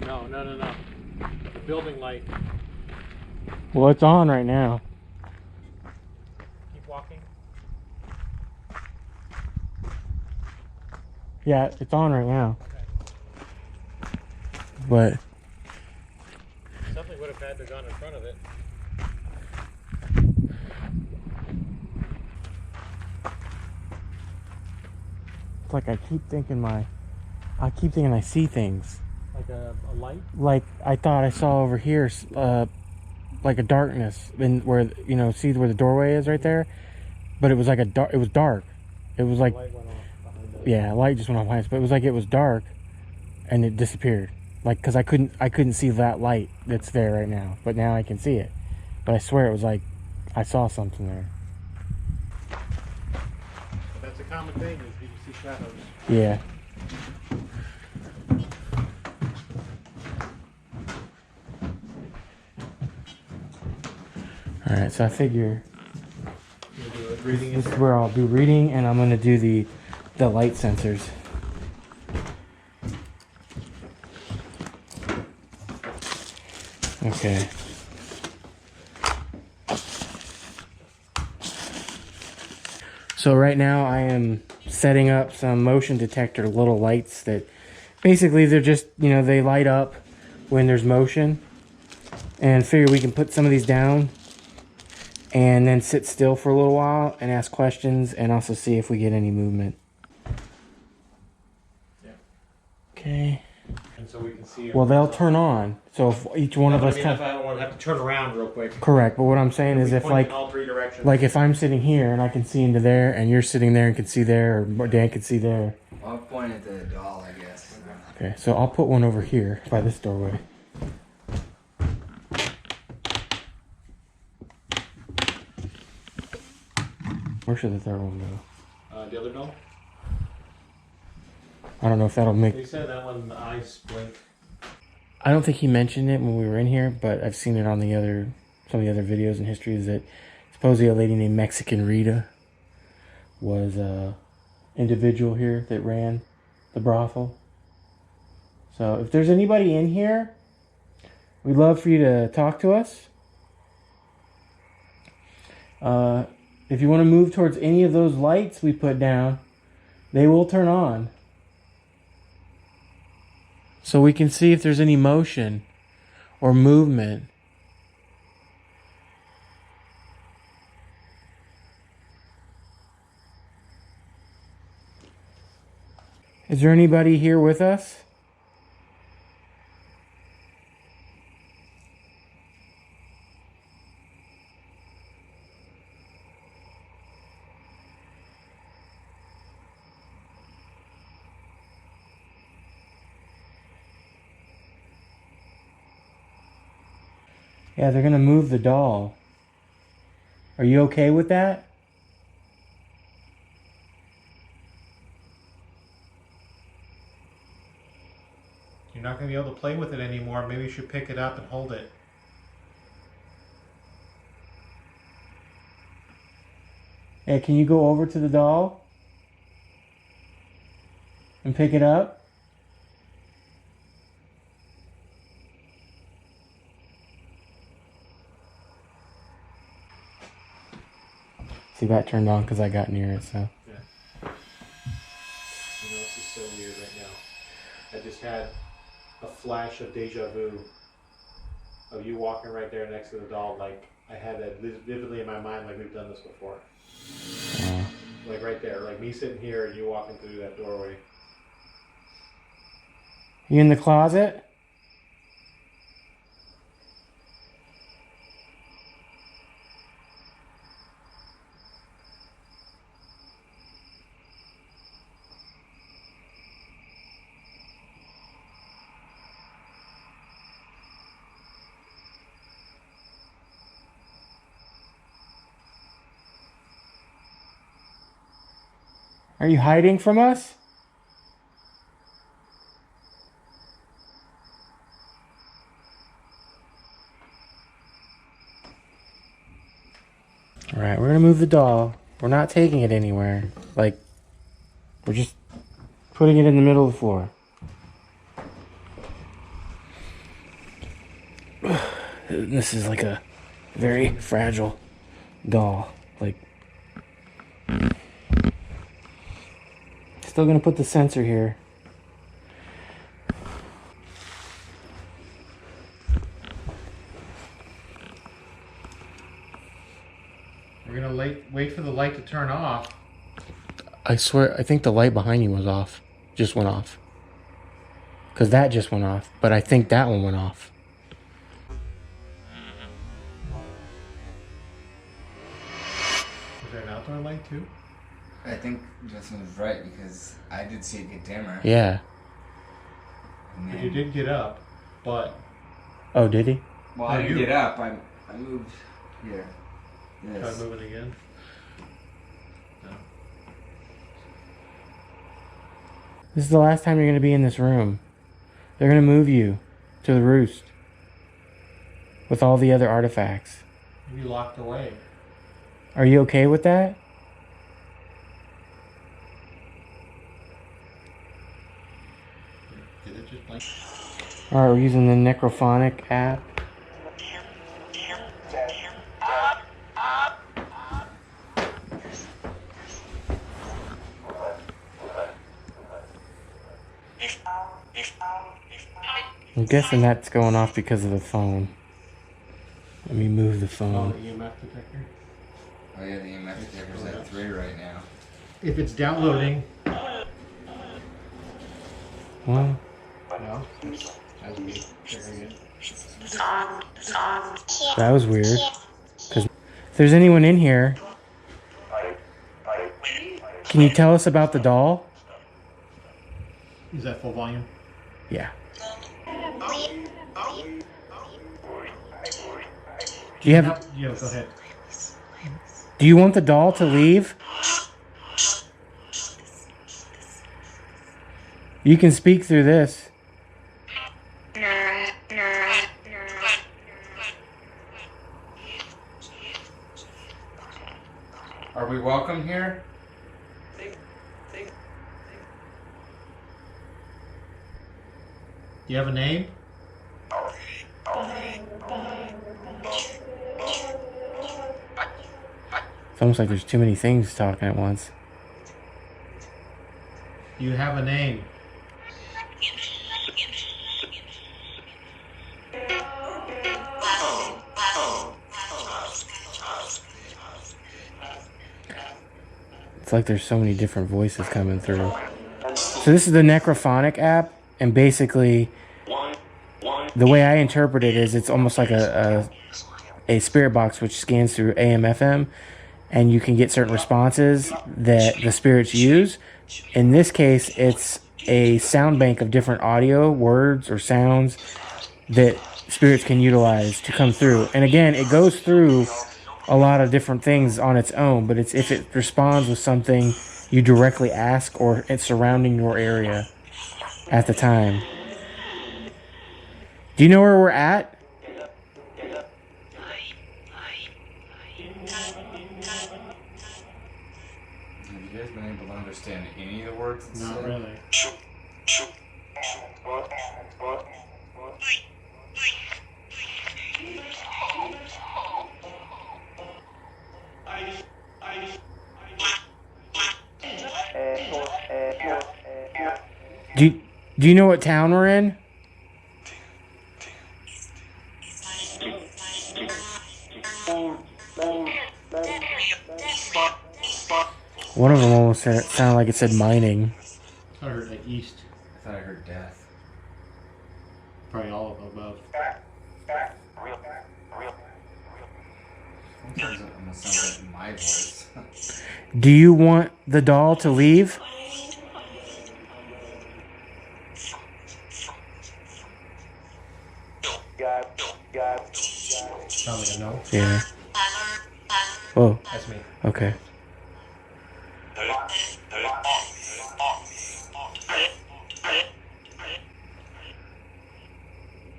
No. The building light. Well, it's on right now. Keep walking. Yeah, it's on right now. Okay. But Something would have had to have gone in front of it. it's like I keep thinking I see things. Like a light? Like I thought I saw over here, like a darkness in where, see where the doorway is right there, but it was like it was dark. It was like, The light went off behind it. yeah, light just went off behind us, but it was like it was dark, and it disappeared. Like, cause I couldn't see that light that's there right now, but now I can see it. But I swear it was like I saw something there. But that's a common thing, is you can see shadows. Yeah. All right, so I figure You do it, reading this it. is where I'll do reading, and I'm gonna do the light sensors. Okay. So right now I am setting up some motion detector little lights that basically they're just, you know, they light up when there's motion, and figure we can put some of these down and then sit still for a little while and ask questions and also see if we get any movement. Yeah. Okay. And so we can see. Well, they'll turn on. So if each one of us I comes. don't want to have to turn around real quick. Correct, but what I'm saying is We if point like in all three directions. like if I'm sitting here and I can see into there and you're sitting there and can see there, or Dan can see there. I'll point at the doll, I guess. Okay, so I'll put one over here by this doorway. Where should the third one go? The other doll? I don't know if that'll make. They said that one, the eyes blink. I don't think he mentioned it when we were in here, but I've seen it on the other, some of the other videos and histories that supposedly a lady named Mexican Rita was a individual here that ran the brothel. So if there's anybody in here, we'd love for you to talk to us. If you want to move towards any of those lights we put down, they will turn on. So we can see if there's any motion or movement. Is there anybody here with us? Yeah, they're gonna move the doll. Are you okay with that? You're not going to be able to play with it anymore. Maybe you should pick it up and hold it. Hey, can you go over to the doll and pick it up? See, that turned on because I got near it, so. Yeah. You know, this is so weird right now. I just had a flash of deja vu of you walking right there next to the doll. Like, I had that vividly in my mind, like we've done this before. Like right there, like me sitting here and you walking through that doorway. You in the closet? Are you hiding from us? All right, we're gonna move the doll. We're not taking it anywhere. Like, we're just putting it in the middle of the floor. This is like a very fragile doll. Like, still gonna put the sensor here. We're gonna wait for the light to turn off. I swear, I think the light behind you was off. Just went off. Because that just went off. But I think that one went off. Is there an outdoor light too? I think Justin was right because I did see it get dimmer. Yeah. And But then, you did get up, but Oh, did he? well, I didn't get up. I moved here. try Yes. moving again. No. This is the last time you're going to be in this room. They're going to move you to the roost with all the other artifacts. You locked away. Are you okay with that? Did it just blink? All right, we're using the Necrophonic app. I'm guessing that's going off because of the phone. Let me move the Oh, phone. the EMF detector. Oh yeah, the EMF detector's at 3 right now. If it's downloading. Well, No. That's me. Very good. that was weird. Because if there's anyone in here, can you tell us about the doll? Is that full volume? Yeah. Do you have? Yeah, go ahead. Do you want the doll to leave? You can speak through this. Are we welcome here? Do you have a name? It's almost like there's too many things talking at once. Do you have a name? It's like there's so many different voices coming through. So this is the Necrophonic app, and basically the way I interpret it is it's almost like a spirit box which scans through AM, FM, and you can get certain responses that the spirits use. In this case, it's a sound bank of different audio, words, or sounds that spirits can utilize to come through. And again, it goes through a lot of different things on its own, but it's if it responds with something you directly ask or it's surrounding your area at the time. Do you know where we're at? Have you guys been able to understand any of the words? it's Not said? really. Do you know what town we're in? One of them almost sounded like it said mining. I heard like east. I thought I heard death. Probably all of them above. Sometimes it almost sounds like my voice. Do you want the doll to leave? Sounds like a no. Yeah. Oh, That's me. okay.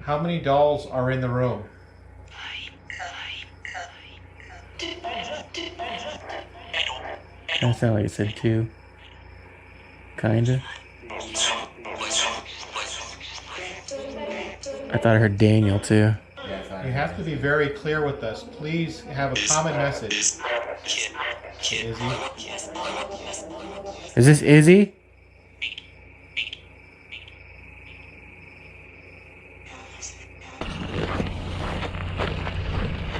How many dolls are in the room? That sounded like it said two. Kinda. I thought I heard Daniel too. Yeah, I thought I You heard have to be very clear with us. Please have a common message. Izzy? Is this Izzy?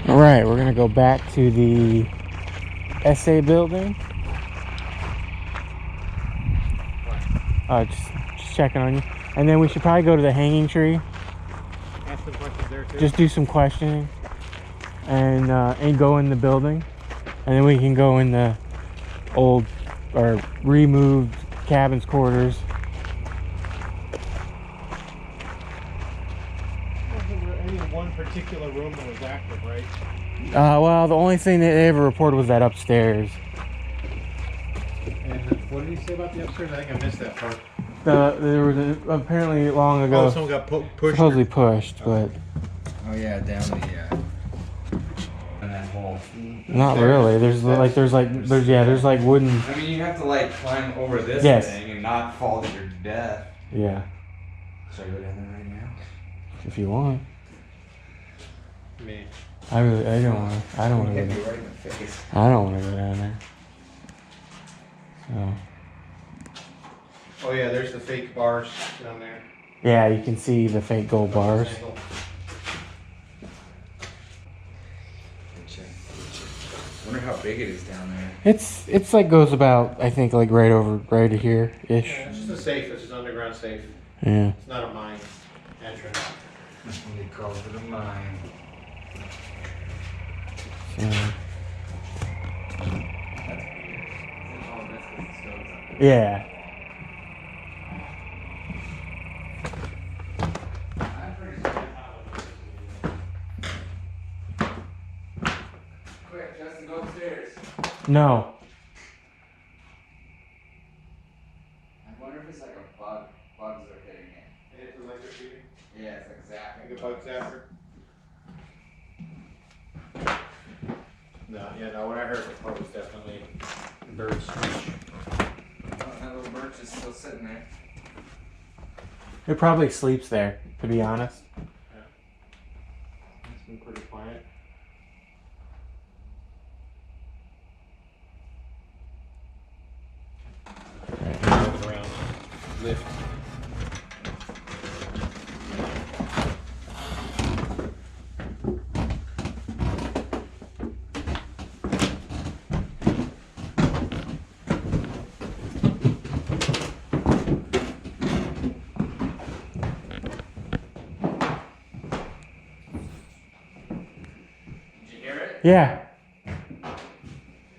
Alright, we're gonna go back to the Assayer building. Just checking on you. And then we should probably go to the hanging tree. Ask some questions there too. Just do some questioning. And go in the building. And then we can go in the old or removed cabin's quarters. Any one particular room that was active, right? Well, the only thing that they ever reported was that upstairs. And what did he say about the upstairs? I think I missed that part. There was apparently long ago Oh, someone got pushed. supposedly pushed, but Oh yeah, down the vault. Not really. There's like wooden. I mean, you have to like climb over this Yes. thing and not fall to your death. Yeah, Should I go down there right now? if you want. Me. I don't want to. I don't want to Hit go me down. right in the face. I don't want to go down there. So. Oh yeah, there's the fake bars down there. Yeah, you can see the fake gold bars. Wonder how big it is down there. It's like goes about, I think, like right here ish. Yeah, it's just a safe. It's an underground safe. Yeah. It's not a mine entrance. They call it a mine. So, Yeah. yeah. Quick, Justin, go upstairs. No. I wonder if it's like a bug. Bugs are hitting it. It's electrocuting. Yeah, it's like zapping. Like a bug zapper. No, yeah, no. What I heard before was definitely bird screech. Oh, that little birch is still sitting there. It probably sleeps there, to be honest. It's been pretty quiet. Around lift. Did you hear it? Yeah.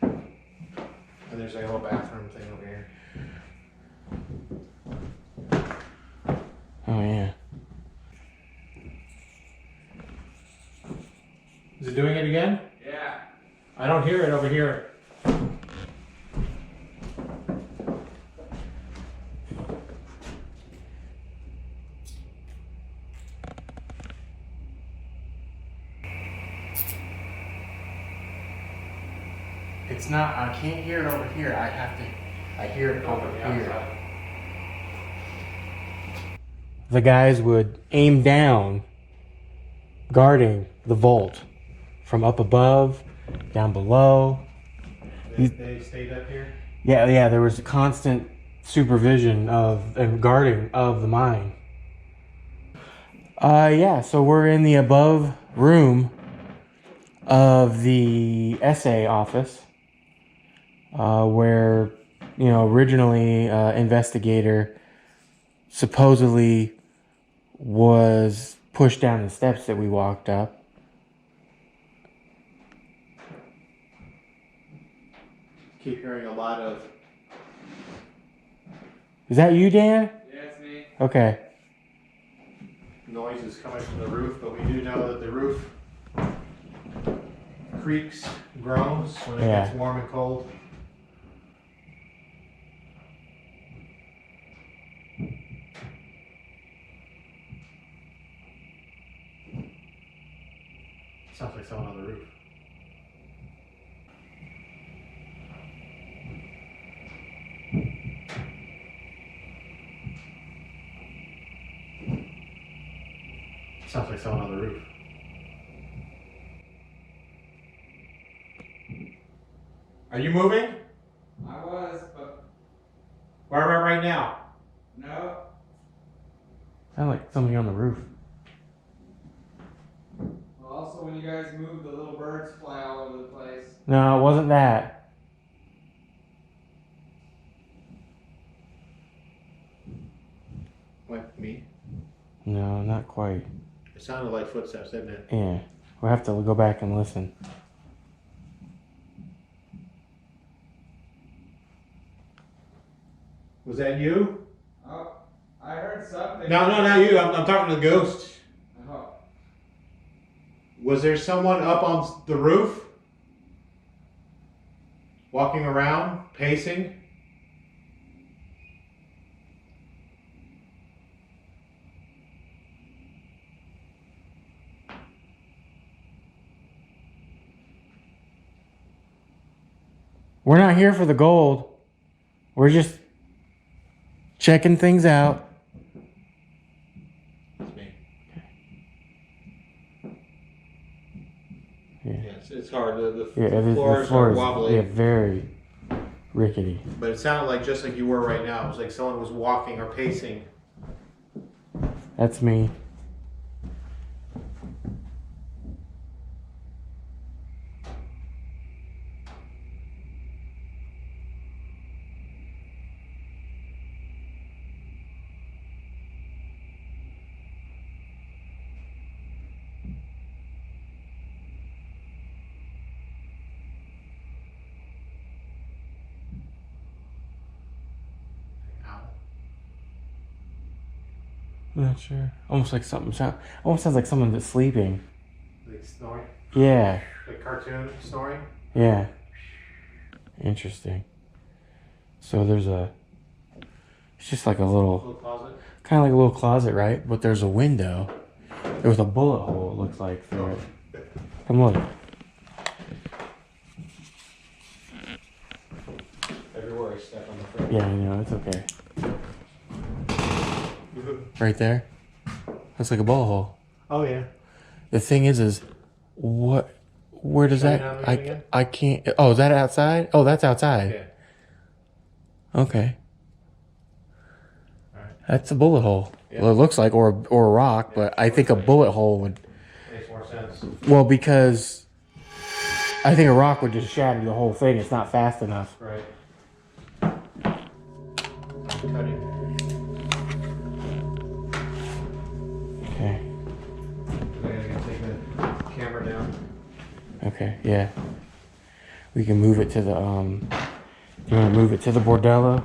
And there's a little bathroom thing over here. Oh yeah. Is it doing it again? Yeah. I don't hear it over here. It's not. I can't hear it over here. I hear it over here. The guys would aim down, guarding the vault from up above, down below. They stayed up here? Yeah. There was constant supervision of and guarding of the mine. Yeah. So we're in the above room of the essay office, where originally investigator supposedly was pushed down the steps that we walked up. Keep hearing a lot of Is that you, Dan? Yeah, it's me. Okay. noises coming from the roof, but we do know that the roof creaks, groans when it Yeah. gets warm and cold. Sounds like someone on the roof. Sounds like someone on the roof. Are you moving? I was, but Where am I right now? no. Sound like somebody on the roof. Well, also when you guys move, the little birds fly all over the place. No, it wasn't that. Like me? No, not quite. It sounded like footsteps, didn't it? Yeah. We'll have to go back and listen. Was that you? Oh, I heard something. No, not you. I'm talking to the ghost. Oh, Was there someone up on the roof? Walking around, pacing? We're not here for the gold. We're just checking things out. It's me. Yeah. Yeah, it's hard. The The floors are wobbly. Yeah, very rickety. But it sounded like just like you were right now. It was like someone was walking or pacing. That's me. I'm not sure. Almost like almost sounds like someone that's sleeping. Like snoring? Yeah. Like cartoon snoring? Yeah. Interesting. So it's just like a Little little, closet? kind of like a little closet, right? But there's a window with a bullet hole, it looks like, through it. Come look. Everywhere I step on the frame. Yeah, I know, it's okay. Right there. That's like a bullet hole. Oh yeah. The thing is where does Shut it that, down again? I can't, oh, is that outside? Oh, that's outside. Yeah. Okay. Alright. That's a bullet hole. Yeah. Well, it looks like, or a rock, but I think a bullet hole would, Makes more sense. well, because I think a rock would just shatter the whole thing. It's not fast enough. Right. I'm cutting. Okay. I gotta take the camera down. Okay, yeah. We can move it to the, you want to move it to the Bordello?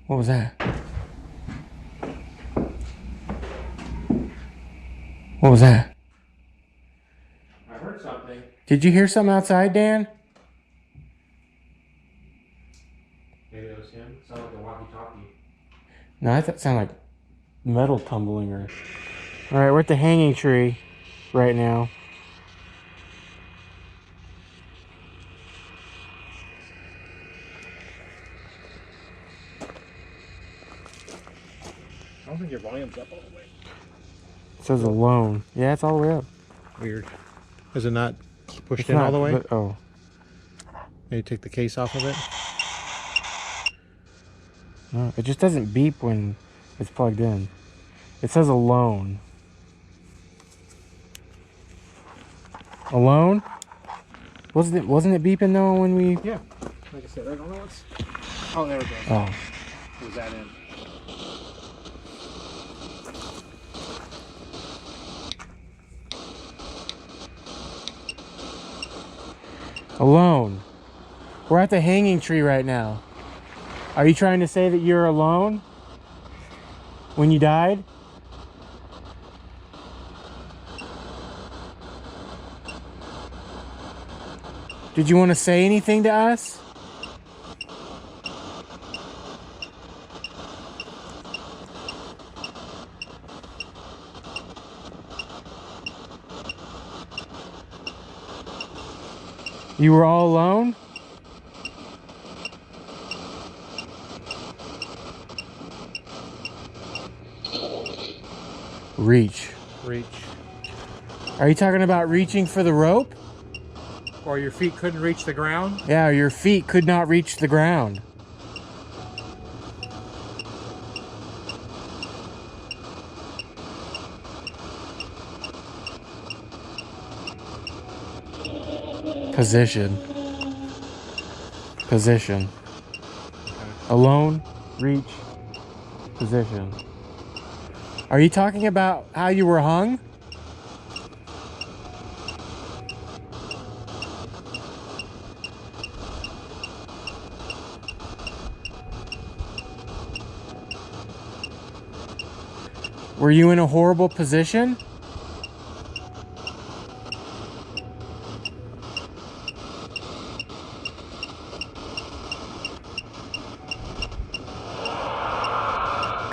What was that? What was that? I heard something. Did you hear something outside, Dan? Maybe it was him. It sounded like a walkie-talkie. No, I thought it sounded like metal tumbling or... Alright, we're at the hanging tree right now. I don't think your volume's up all the way. It says alone. Yeah, it's all the way up. Weird. Is it not pushed It's in not, all the way? but- oh. Maybe take the case off of it. No, it just doesn't beep when it's plugged in. It says alone. Alone? Wasn't it beeping though when we... Yeah. Like I said, I don't know what's... Oh, there we go. Oh. Was that in? Alone. We're at the hanging tree right now. Are you trying to say that you're alone? When you died? Did you want to say anything to us? You were all alone? Reach. Reach. Are you talking about reaching for the rope? Or your feet couldn't reach the ground? Yeah, your feet could not reach the ground. Position. Position. Alone, reach, position. Are you talking about how you were hung? Were you in a horrible position?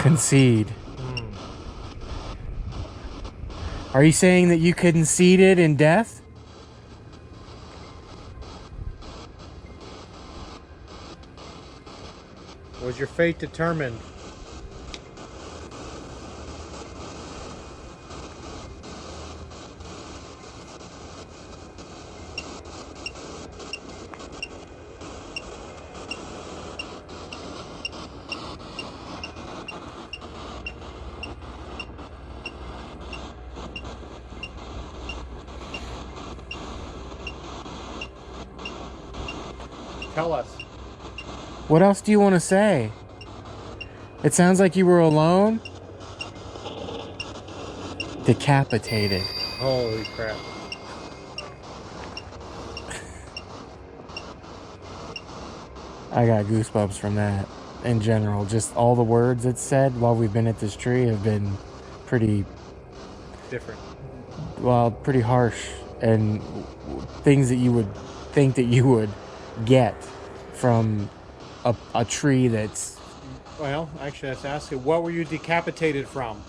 Concede. Are you saying that you conceded in death? Was your fate determined? Tell us. What else do you want to say? It sounds like you were alone. Decapitated. Holy crap. I got goosebumps from that in general. Just all the words it said while we've been at this tree have been pretty, Different. well, pretty harsh, and things that you would think that you would get from a tree that's... Well, actually, let's ask you, what were you decapitated from?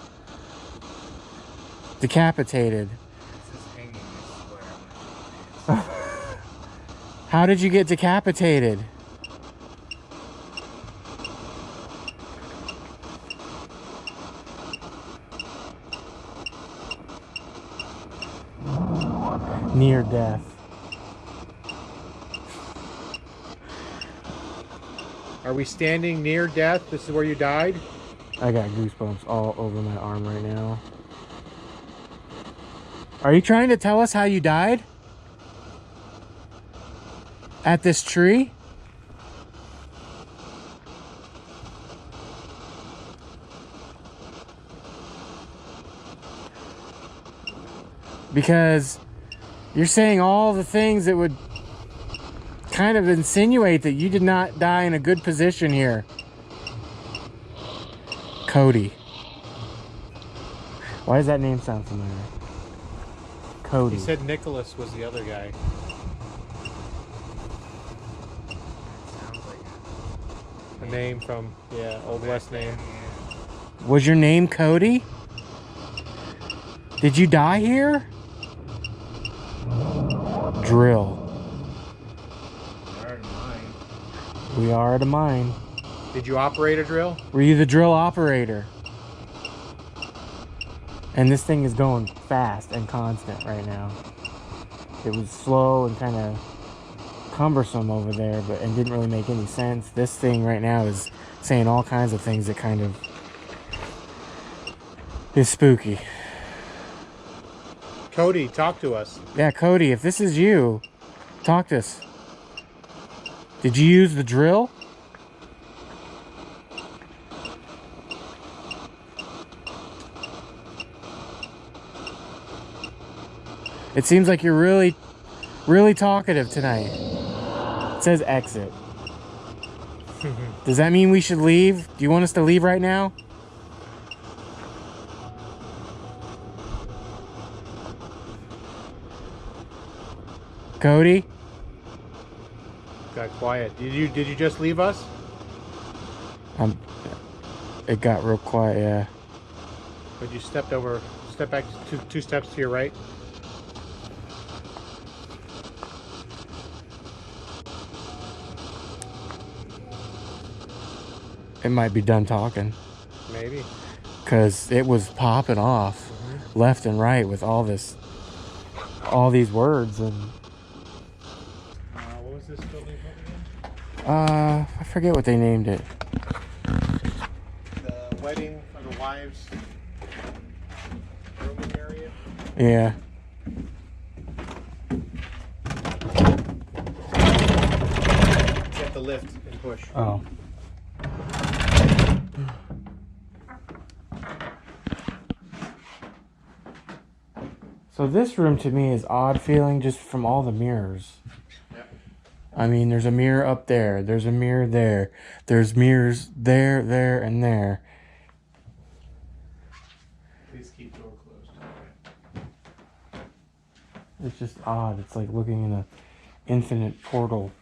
Decapitated. This is hanging, I swear. How did you get decapitated? Near death. Are we standing near death? This is where you died? I got goosebumps all over my arm right now. Are you trying to tell us how you died? At this tree? Because you're saying all the things that would kind of insinuate that you did not die in a good position here. Cody. Why does that name sound familiar? Cody. He said Nicholas was the other guy. Sounds like A name from, yeah, Old West name. Was your name Cody? Did you die here? Drill. We are at a mine. Did you operate a drill? Were you the drill operator? And this thing is going fast and constant right now. It was slow and kind of cumbersome over there, but and didn't really make any sense. This thing right now is saying all kinds of things that kind of is spooky. Cody, talk to us. Yeah, Cody, if this is you, talk to us. Did you use the drill? It seems like you're really, really talkative tonight. It says exit. Does that mean we should leave? Do you want us to leave right now? Cody? Got quiet. Did you just leave us? It got real quiet, yeah. But you step back two steps to your right? It might be done talking. Maybe. Because it was popping off left and right with all these words. And what was this building called again? I forget what they named it. The wedding for the wives rooming area? Yeah. Get the lift and push. Oh. So this room to me is odd feeling just from all the mirrors. Yep. I mean, there's a mirror up there. There's a mirror there. There's mirrors there, there, and there. Please keep door closed. It's just odd. It's like looking in an infinite portal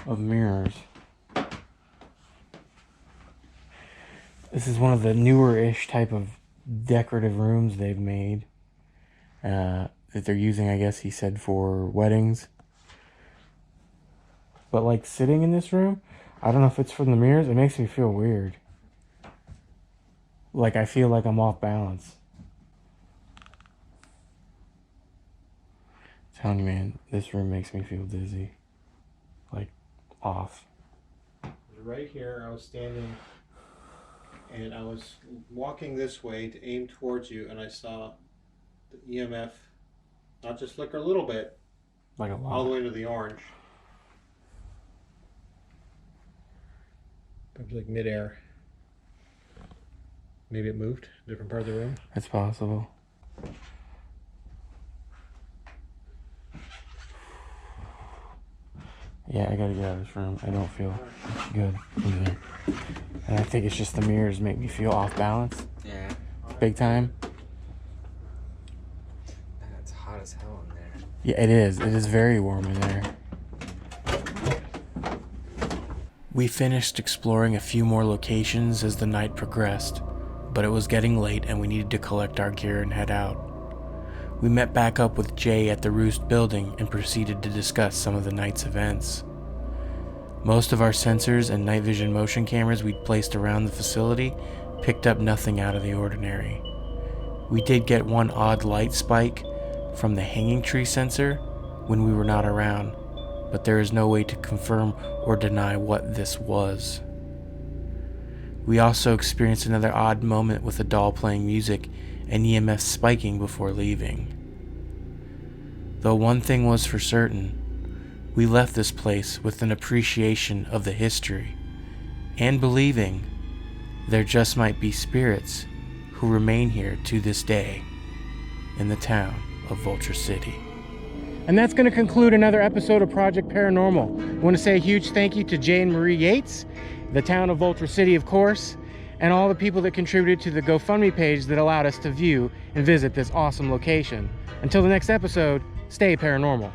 of mirrors. This is one of the newer-ish type of decorative rooms they've made. That they're using, I guess he said, for weddings. But like sitting in this room, I don't know if it's from the mirrors, it makes me feel weird. Like I feel like I'm off balance. I'm telling you, man, this room makes me feel dizzy. Like off. Right here, I was standing and I was walking this way to aim towards you, and I saw the EMF not just flicker a little bit, Like a lot. all the way to the orange. It was like midair. Maybe it moved, different part of the room. It's possible. Yeah, I gotta get out of this room. I don't feel good in there. And I think it's just the mirrors make me feel off balance. Yeah. Big time. It's hot as hell in there. Yeah, it is. It is very warm in there. We finished exploring a few more locations as the night progressed, but it was getting late and we needed to collect our gear and head out. We met back up with Jay at the Roost building and proceeded to discuss some of the night's events. Most of our sensors and night vision motion cameras we'd placed around the facility picked up nothing out of the ordinary. We did get one odd light spike from the hanging tree sensor when we were not around, but there is no way to confirm or deny what this was. We also experienced another odd moment with a doll playing music and EMF spiking before leaving. Though one thing was for certain, we left this place with an appreciation of the history and believing there just might be spirits who remain here to this day in the town of Vulture City. And that's going to conclude another episode of Project Paranormal. I want to say a huge thank you to Jay and Marie Yates, the town of Vulture City, of course, and all the people that contributed to the GoFundMe page that allowed us to view and visit this awesome location. Until the next episode, stay paranormal.